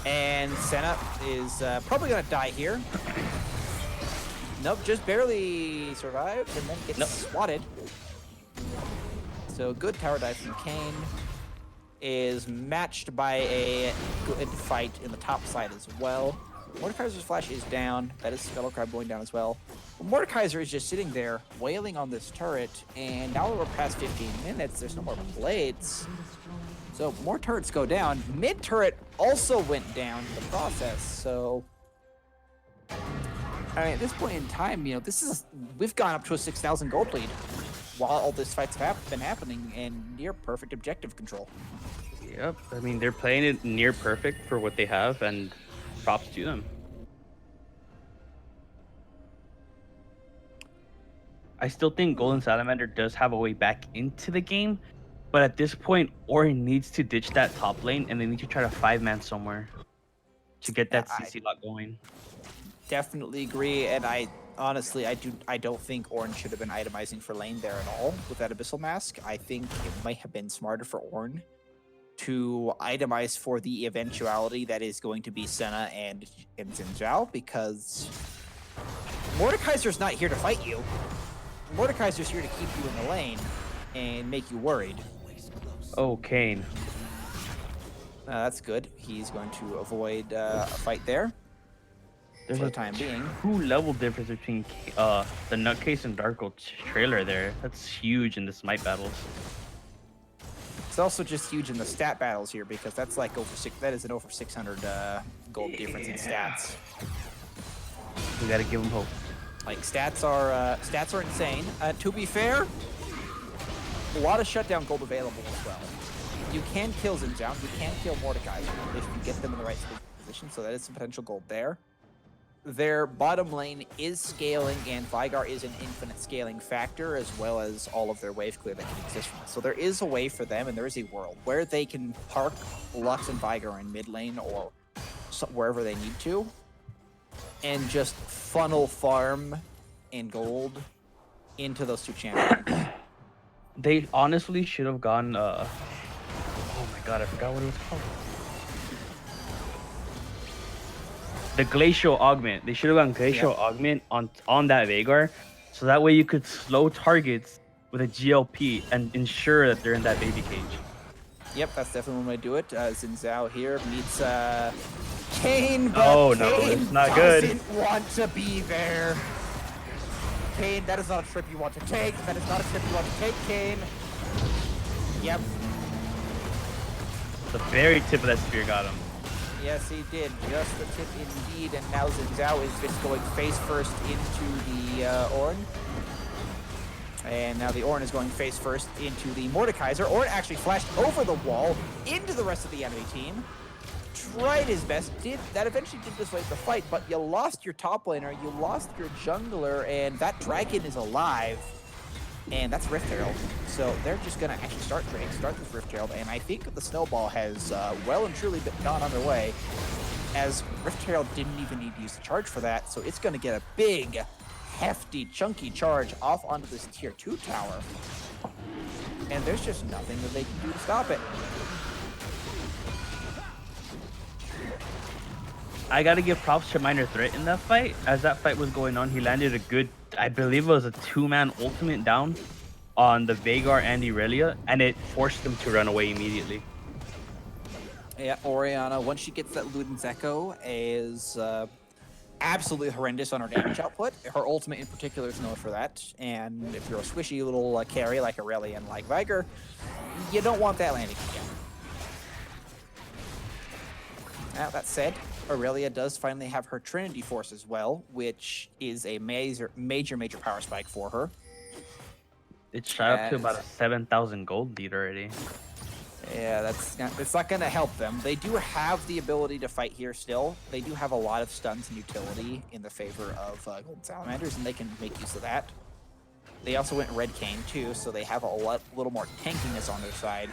And Senna is probably going to die here. Nope, just barely survived and then gets swatted. So good tower dive from Kayn. Is matched by a good fight in the top side as well. Mordekaiser's flash is down. That is Skullcrab going down as well. But Mordekaiser is just sitting there wailing on this turret, and now that we're past 15 minutes, there's no more blades. So more turrets go down. Mid turret also went down in the process, so... I mean, at this point in time, you know, we've gone up to a 6,000 gold lead while all this fight's been happening in near perfect objective control. Yep. I mean, they're playing it near perfect for what they have, and props to them. I still think Golden Salamander does have a way back into the game, but at this point, Ornn needs to ditch that top lane, and they need to try to 5-man somewhere to get that CC lock going. Definitely agree, and I don't think Ornn should have been itemizing for lane there at all with that Abyssal Mask. I think it might have been smarter for Ornn to itemize for the eventuality that is going to be Senna and Xin Zhao, because Mordekaiser's not here to fight you. Mordekaiser's here to keep you in the lane and make you worried. Oh, Kayn. That's good. He's going to avoid a fight there. There's for the time being. 2-level difference between the Nutcase and Darko trailer there. That's huge in the Smite battles. It's also just huge in the stat battles here, because that's like that is an over 600 gold difference in stats. We gotta give them hope. Like stats are insane. To be fair, a lot of shutdown gold available as well. You can kill Xin Zhao, you can kill Mordekaiser if you get them in the right position, so that is some potential gold there. Their bottom lane is scaling, and Veigar is an infinite scaling factor, as well as all of their wave clear that can exist from it. So there is a way for them, and there is a world where they can park Lux and Veigar in mid lane or wherever they need to, and just funnel farm and gold into those two champions. They honestly should have gone... oh my god, I forgot what it was called. The Glacial Augment. They should have gone Glacial Augment on that Veigar, so that way you could slow targets with a GLP and ensure that they're in that baby cage. Yep, that's definitely one way to do it. Xin Zhao here meets Kayn, but it's not doesn't want to be there. Kayn, that is not a trip you want to take. That is not a trip you want to take, Kayn. Yep. The very tip of that spear got him. Yes, he did. Just the tip indeed. And now Xin Zhao is just going face first into the Ornn. And now the Ornn is going face first into the Mordekaiser. Ornn actually flashed over the wall into the rest of the enemy team. Tried his best. That eventually did dissuade the fight, but you lost your top laner, you lost your jungler, and that dragon is alive. and that's Rift Herald. So they're just gonna actually start this Rift Herald, and I think the snowball has well and truly gone underway, as Rift Herald didn't even need to use the charge for that, so it's gonna get a big, hefty, chunky charge off onto this tier 2 tower, and there's just nothing that they can do to stop it. I gotta give props to Minor Threat in that fight. As that fight was going on, he landed a good, I believe it was a 2-man ultimate down on the Veigar and Irelia, and it forced them to run away immediately. Yeah, Orianna, once she gets that Luden's Echo, is absolutely horrendous on her damage output. Her ultimate in particular is known for that, and if you're a squishy little carry like Irelia and like Veigar, you don't want that landing again. Now, that said, Aurelia does finally have her Trinity Force as well, which is a major power spike for her. It shot up to about a 7,000 gold lead already. Yeah, it's not going to help them. They do have the ability to fight here still. They do have a lot of stuns and utility in the favor of Golden Salamanders, and they can make use of that. They also went Red Cane too, so they have a little more tankiness on their side.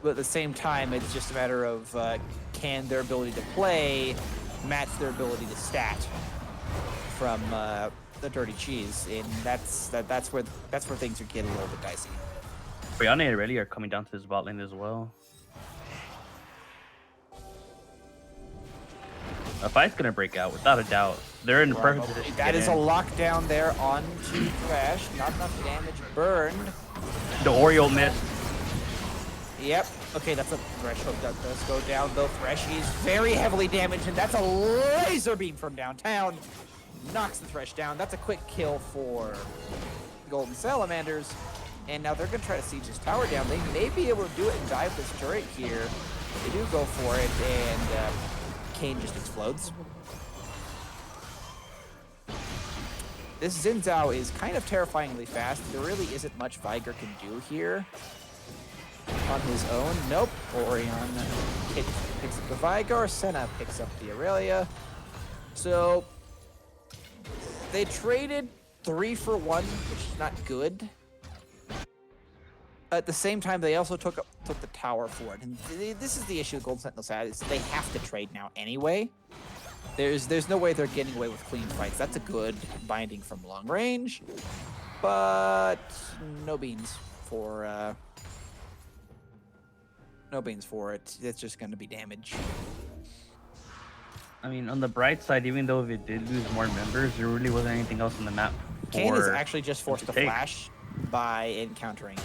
But at the same time, it's just a matter of can their ability to play match their ability to stat from the Dirty Cheese, and that's where things are getting a little bit dicey. Brianna and Irelia are coming down to this bot lane as well. A fight's gonna break out without a doubt. They're in the perfect position. That is a lockdown there onto Thresh. Not enough damage burned. The Oriole missed. Yep. Okay, that's a Thresh hook that does go down, though. Thresh is very heavily damaged, and that's a laser beam from downtown. Knocks the Thresh down. That's a quick kill for the Golden Salamanders. And now they're going to try to siege his tower down. They may be able to do it and dive this turret here. They do go for it, and Kane just explodes. This Xin Zhao is kind of terrifyingly fast. There really isn't much Veigar can do here on his own. Nope. Orion picks up the Veigar. Senna picks up the Aurelia. So they traded 3 for 1, which is not good. At the same time, they also took the tower for it. And this is the issue with Golden Sentinels had, is they have to trade now anyway. There's no way they're getting away with clean fights. That's a good binding from long range, but no beans for it. It's just going to be damage. I mean, on the bright side, even though if it did lose more members, there really wasn't anything else on the map. Kane is actually just forced to flash by encountering out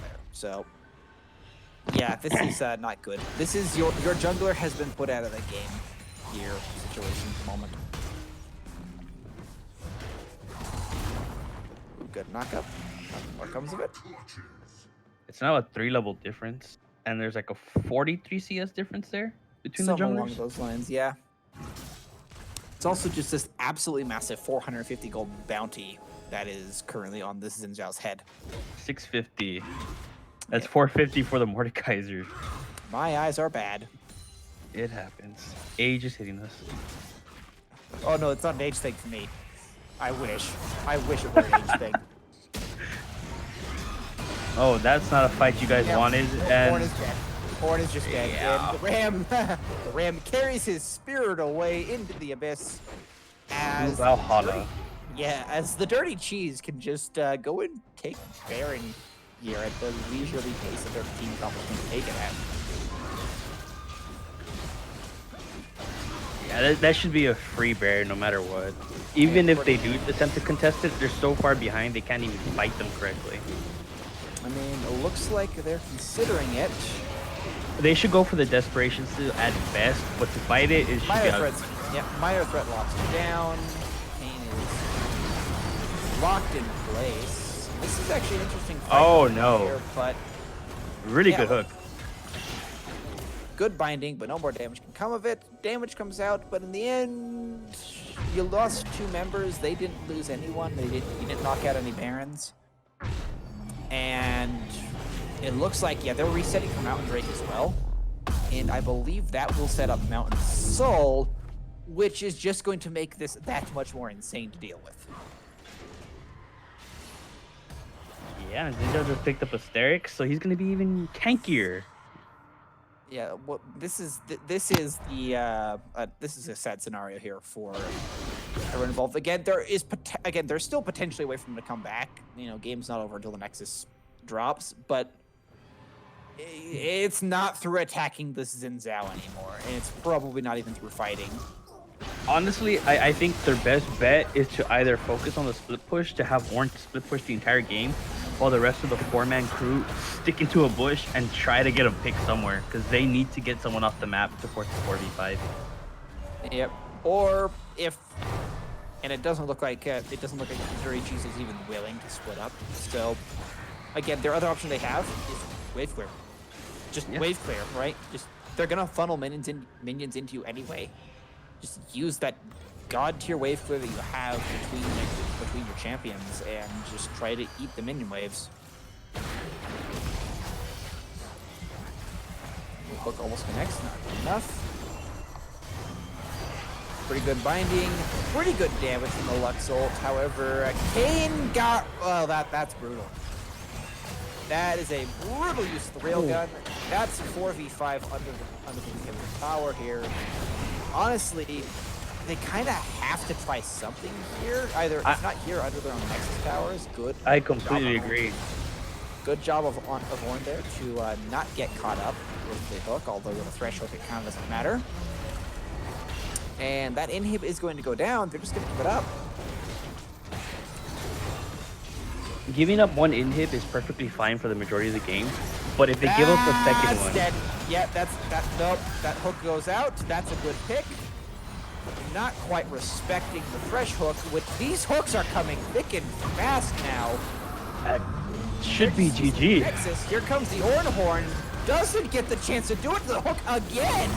there. So, yeah, this is not good. This is your jungler has been put out of the game here situation at the moment. Ooh, good knockup. What comes of it? It's now a 3-level difference, and there's like a 43 CS difference there between Something the junglers. along those lines, yeah. It's also just this absolutely massive 450 gold bounty that is currently on this Xin Zhao's head. 650. That's 450 for the Mordekaisers. My eyes are bad. It happens. Age is hitting us. Oh no, it's not an age thing for me. I wish. I wish it were an age thing. Oh, that's not a fight you guys wanted. And Horn is dead. Horn is just dead. Yeah. And the Ram carries his spirit away into the abyss. As as the Dirty Cheese can just go and take Baron here at the leisurely pace of their team complement to take it at. Yeah, that should be a free bear no matter what. Even if they do attempt to contest it, they're so far behind they can't even fight them correctly. I mean, it looks like they're considering it. They should go for the desperation seal at best, but to fight it, it should Minor be threats. Yeah, Minor Threat locks him down. Kane is locked in place. This is actually an interesting fight. Oh no! Here, but Really good hook. Good binding, but no more damage can come of it. Damage comes out, but in the end, you lost 2 members. They didn't lose anyone. You didn't knock out any Barons. And it looks like, yeah, they're resetting for Mountain Drake as well. And I believe that will set up Mountain Soul, which is just going to make this that much more insane to deal with. Yeah, Zinjao just picked up a Sterix, so he's gonna be even tankier. Yeah, well, this is the this is a sad scenario here for everyone involved. Again, there's still potentially a way for him to come back. You know, game's not over until the Nexus drops, but it's not through attacking this Xin Zhao anymore, and it's probably not even through fighting. Honestly, I think their best bet is to either focus on the split push to have Orange split push the entire game, while the rest of the four-man crew stick into a bush and try to get a pick somewhere, because they need to get someone off the map to force the 4v5. Yep. Or if, and it doesn't look like the Dirty Cheese is even willing to split up. So, again, their other option they have is wave clear. Just wave clear, right? Just they're gonna funnel minions into you anyway. Just use that god tier wave clear that you have between your champions and just try to eat the minion waves. Hook almost connects, not good enough. Pretty good binding, pretty good damage from the Lux ult. However, Kane got, well, that's brutal. That is a brutal use of the railgun. That's 4v5 under the tower here. Honestly, they kind of have to try something here. Either, if not here, under their own Nexus towers. Good. I completely agree. Good job of Ornn there to not get caught up with the hook, although with a thresh hook it kind of doesn't matter. And that inhib is going to go down. They're just going to give it up. Giving up one inhib is perfectly fine for the majority of the game, but if they give up the second one... Dead. Yeah, nope, that hook goes out. That's a good pick. Not quite respecting the fresh hook. These hooks are coming thick and fast now. That should be GG. Nexus, here comes the Ornhorn. Doesn't get the chance to do it to the hook again.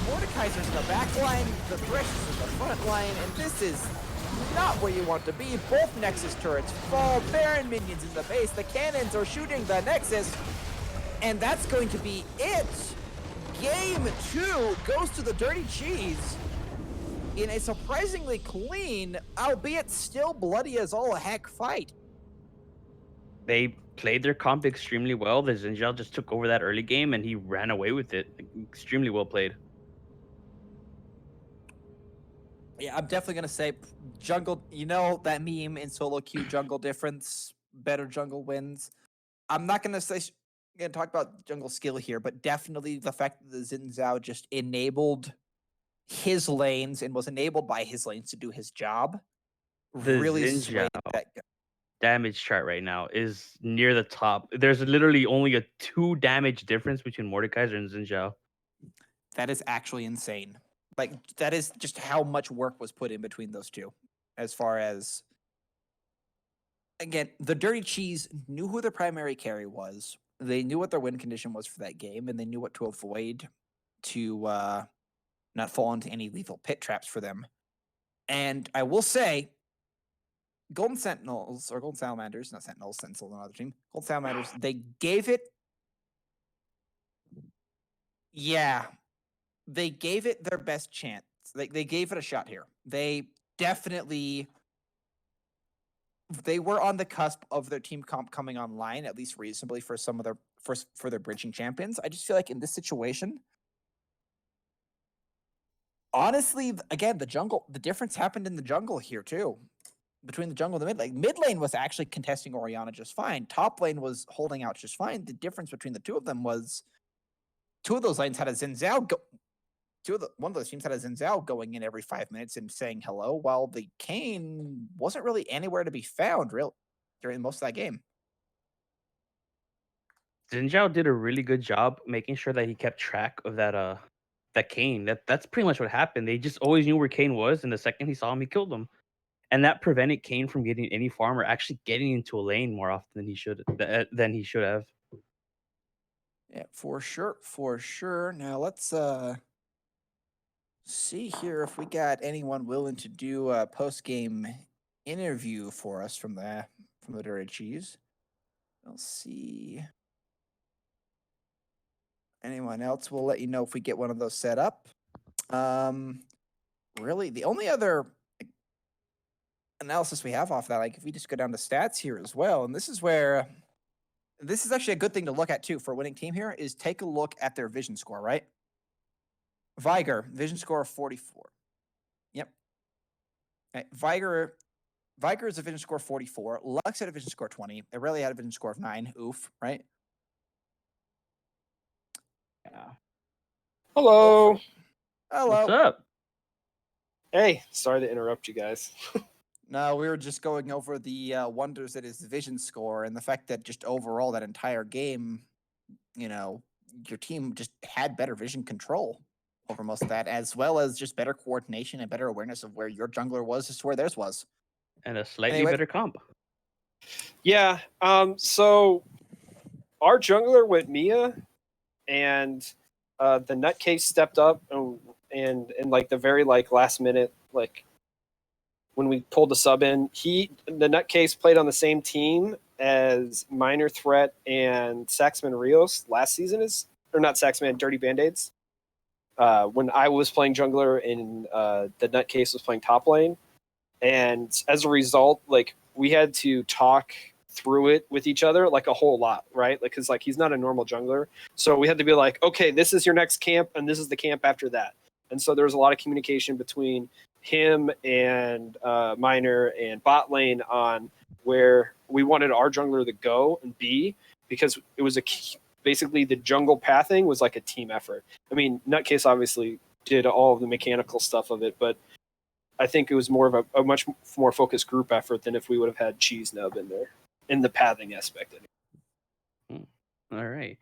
Mordekaiser's in the back line, the Thresh is in the front line, and this is not where you want to be. Both Nexus turrets fall, Baron minions in the base, the cannons are shooting the Nexus, and that's going to be it. Game 2 goes to the Dirty Cheese in a surprisingly clean, albeit still bloody as all heck fight. They played their comp extremely well. The Zinjao just took over that early game and he ran away with it. Extremely well played. Yeah, I'm definitely going to say jungle, you know that meme in solo queue, jungle difference, better jungle wins. I'm not going to say, going to talk about jungle skill here, but definitely the fact that the Xin Zhao just enabled his lanes and was enabled by his lanes to do his job The really Xin swayed that. damage chart right now is near the top. There's literally only a 2 damage difference between Mordekaiser and Zinjao. That is actually insane. Like, that is just how much work was put in between those two. As far as, again, the Dirty Cheese knew who their primary carry was. They knew what their win condition was for that game, and they knew what to avoid to not fall into any lethal pit traps for them. And I will say, Golden Sentinels, or Golden Salamanders, not Sentinels, Sentinels another team, Golden Salamanders, they gave it, they gave it their best chance. They gave it a shot here. They definitely, they were on the cusp of their team comp coming online, at least reasonably for some of their, for their bridging champions. I just feel like in this situation, honestly, again, the difference happened in the jungle here too. Between the jungle and the mid lane. Mid lane was actually contesting Orianna just fine. Top lane was holding out just fine. The difference between the two of them was two of those lanes had a Xin Zhao one of those teams had a Xin Zhao going in every 5 minutes and saying hello, while the Kane wasn't really anywhere to be found during most of that game. Zinjao did a really good job making sure that he kept track of that Kane. That's pretty much what happened. They just always knew where Kane was, and the second he saw him, he killed him. And that prevented Kane from getting any farm or actually getting into a lane more often than he should have. Yeah, for sure. Now let's see here if we got anyone willing to do a post-game interview for us from the Dirty Cheese. Let's see. Anyone else? We'll let you know if we get one of those set up. Really, the only other analysis we have off that, like if we just go down to stats here as well, and this is actually a good thing to look at too for a winning team here, is take a look at their vision score, right? Viger, vision score of 44. Yep. Okay. Viger is a vision score 44. Lux had a vision score 20. Aurelia had a vision score of 9. Oof, right? Yeah. Hello. Hello. What's up? Hey, sorry to interrupt you guys. No, we were just going over the wonders that is the vision score and the fact that just overall that entire game, your team just had better vision control over most of that, as well as just better coordination and better awareness of where your jungler was as to where theirs was. And a slightly Anyway. better comp. Yeah. So our jungler went Mia, and the nutcase stepped up, and in like the very last minute, like when we pulled the sub in, the nutcase played on the same team as Minor Threat and Saxman Rios last season or not Saxman, Dirty Band-Aids. When I was playing jungler and the nutcase was playing top lane. And as a result, like we had to talk through it with each other like a whole lot, right? Like, cause like he's not a normal jungler. So we had to be like, okay, this is your next camp and this is the camp after that. And so there was a lot of communication between him and Minor and bot lane on where we wanted our jungler to go and be, because it was basically the jungle pathing was like a team effort. I mean, Nutcase obviously did all of the mechanical stuff of it, but I think it was more of a much more focused group effort than if we would have had Cheese Nub in there in the pathing aspect. All right.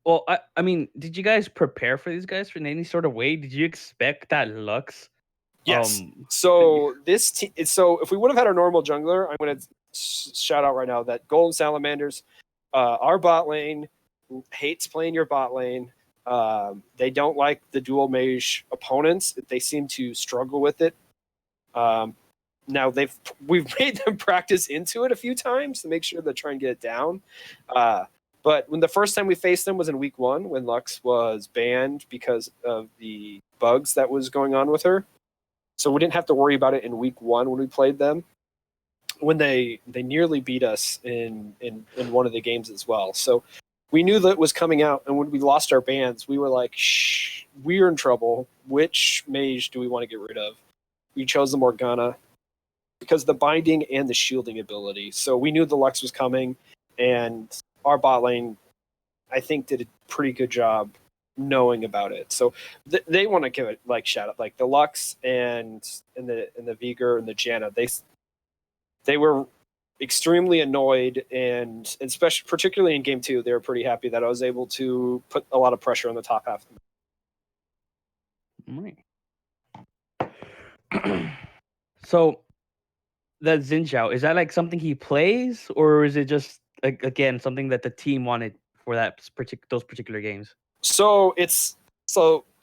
Well, I mean, did you guys prepare for these guys in any sort of way? Did you expect that Lux? Yes. So so if we would have had our normal jungler, I'm going to shout out right now that Golden Salamanders, our bot lane hates playing your bot lane. They don't like the dual mage opponents. They seem to struggle with it. Now we've made them practice into it a few times to make sure they try and get it down. But when the first time we faced them was in week 1, when Lux was banned because of the bugs that was going on with her. So we didn't have to worry about it in week 1 when we played them. When they nearly beat us in one of the games as well. So we knew that it was coming out, and when we lost our bans, we were like, shh, we're in trouble. Which mage do we want to get rid of? We chose the Morgana because the binding and the shielding ability. So we knew the Lux was coming, and our bot lane, I think, did a pretty good job knowing about it. So they want to give it like shout out, like the Lux and the Vigor and the Janna. They were extremely annoyed, and especially particularly in game 2, they were pretty happy that I was able to put a lot of pressure on the top half. Right. So that Xin Zhao, is that like something he plays, or is it just again something that the team wanted for those particular games? So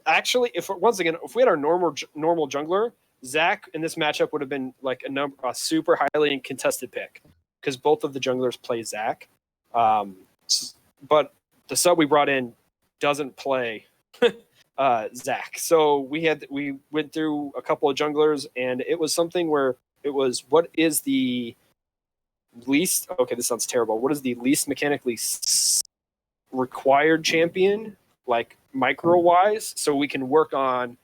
actually, if we had our normal jungler, Zach in this matchup would have been like a super highly contested pick, because both of the junglers play Zach. But the sub we brought in doesn't play Zach. So we went through a couple of junglers, and it was something where it was, what is the least, okay, this sounds terrible, what is the least mechanically required champion, like micro wise, so we can work on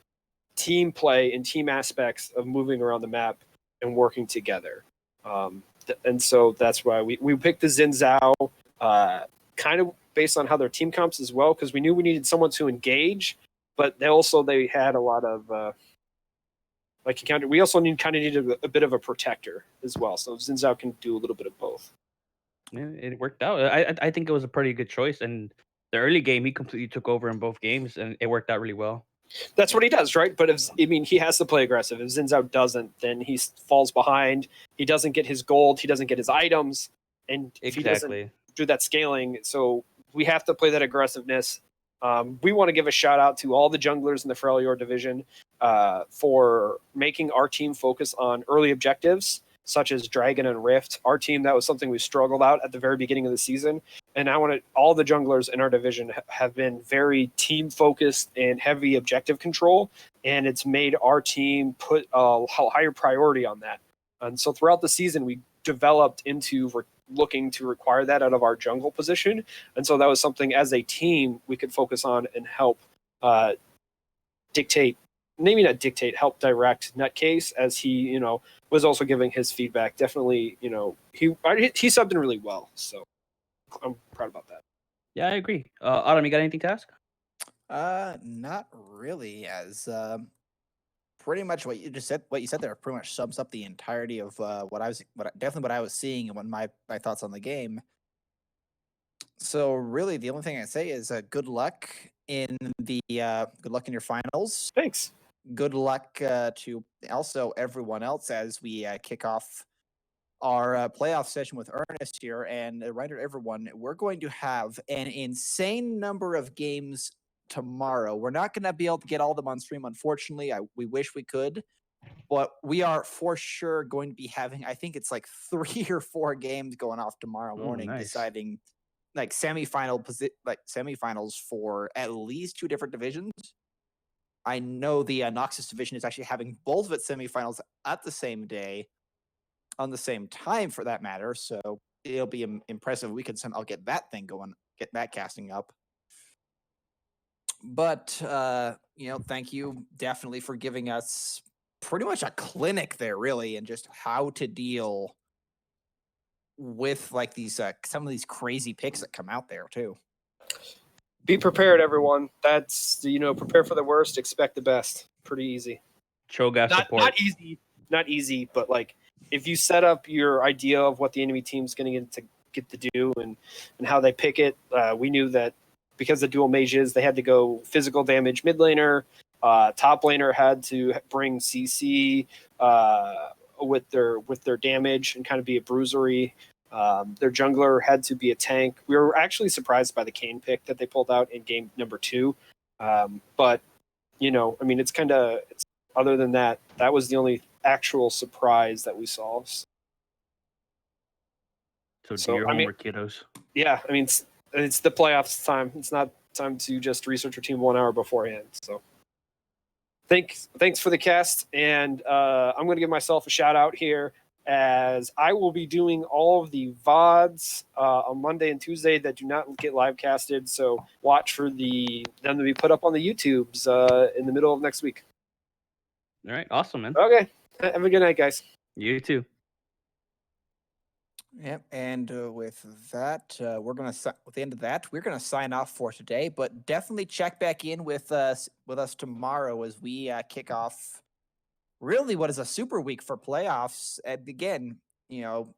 team play and team aspects of moving around the map and working together. And so that's why we picked the Xin Zhao, kind of based on how their team comps as well, because we knew we needed someone to engage, but they had a lot of we also needed a bit of a protector as well. So Xin Zhao can do a little bit of both. Yeah, it worked out. I think it was a pretty good choice, and the early game he completely took over in both games, and it worked out really well. That's what he does, right? But he has to play aggressive. If Xin Zhao doesn't, then he falls behind. He doesn't get his gold. He doesn't get his items, and if he doesn't do that scaling, so we have to play that aggressiveness. We want to give a shout out to all the junglers in the Freljord division for making our team focus on early objectives, such as Dragon and Rift. Our team, that was something we struggled out at the very beginning of the season. And all the junglers in our division have been very team focused and heavy objective control. And it's made our team put a higher priority on that. And so throughout the season, we developed into looking to require that out of our jungle position. And so that was something as a team we could focus on and help dictate, maybe not dictate, help direct Nutcase as he, was also giving his feedback. Definitely, he subbed in really well. So I'm proud about that. Yeah, I agree. Autumn, you got anything to ask? Not really, as pretty much what you just said. What you said there pretty much sums up the entirety of what I was seeing and what my thoughts on the game. So really, the only thing I say is good luck in your finals. Thanks. Good luck to also everyone else as we kick off our playoff session with Ernest here. And a reminder to everyone, we're going to have an insane number of games tomorrow. We're not going to be able to get all of them on stream, unfortunately. We wish we could, but we are for sure going to be having, I think it's like 3 or 4 games going off tomorrow morning, nice. deciding like semifinals for at least 2 different divisions. I know the Noxus division is actually having both of its semifinals at the same day, on the same time for that matter. So it'll be impressive. We could somehow get that thing going, get that casting up. But, thank you definitely for giving us pretty much a clinic there, really, and just how to deal with like these some of these crazy picks that come out there too. Be prepared, everyone. That's prepare for the worst, expect the best. Pretty easy. Cho'Gath support. Not easy, but like if you set up your idea of what the enemy team's going to get to do and how they pick it, we knew that because the dual mages, they had to go physical damage mid laner. Top laner had to bring CC with their damage and kind of be a bruisery. Their jungler had to be a tank. We were actually surprised by the Kayn pick that they pulled out in game number 2. But it's other than that, that was the only actual surprise that we saw. So do your homework, kiddos. Yeah, it's the playoffs time. It's not time to just research your team 1 hour beforehand. So thanks for the cast, and I'm going to give myself a shout out here, as I will be doing all of the VODs on Monday and Tuesday that do not get live casted. So watch for them to be put up on the YouTubes in the middle of next week. All right, awesome, man. Okay, have a good night, guys. You too. Yep, and with that, we're gonna with the end of that, we're gonna sign off for today. But definitely check back in with us tomorrow as we kick off really what is a super week for playoffs. And again,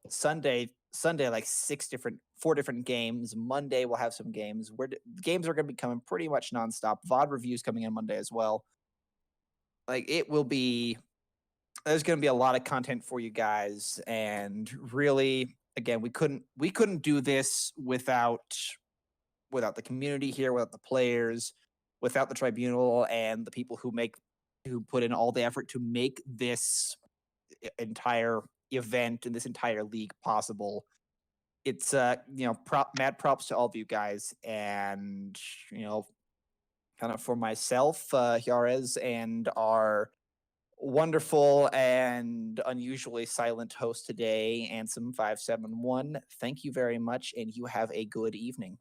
Sunday like 4 different games. Monday we'll have some games. Games are gonna be coming pretty much nonstop. VOD reviews coming in Monday as well. Like it will be. There's going to be a lot of content for you guys, and really, again, we couldn't do this without the community here, without the players, without the tribunal, and the people who put in all the effort to make this entire event and this entire league possible. It's mad props to all of you guys, and kind of for myself, Yarez, and our wonderful and unusually silent host today, Ansem571. Thank you very much, and you have a good evening.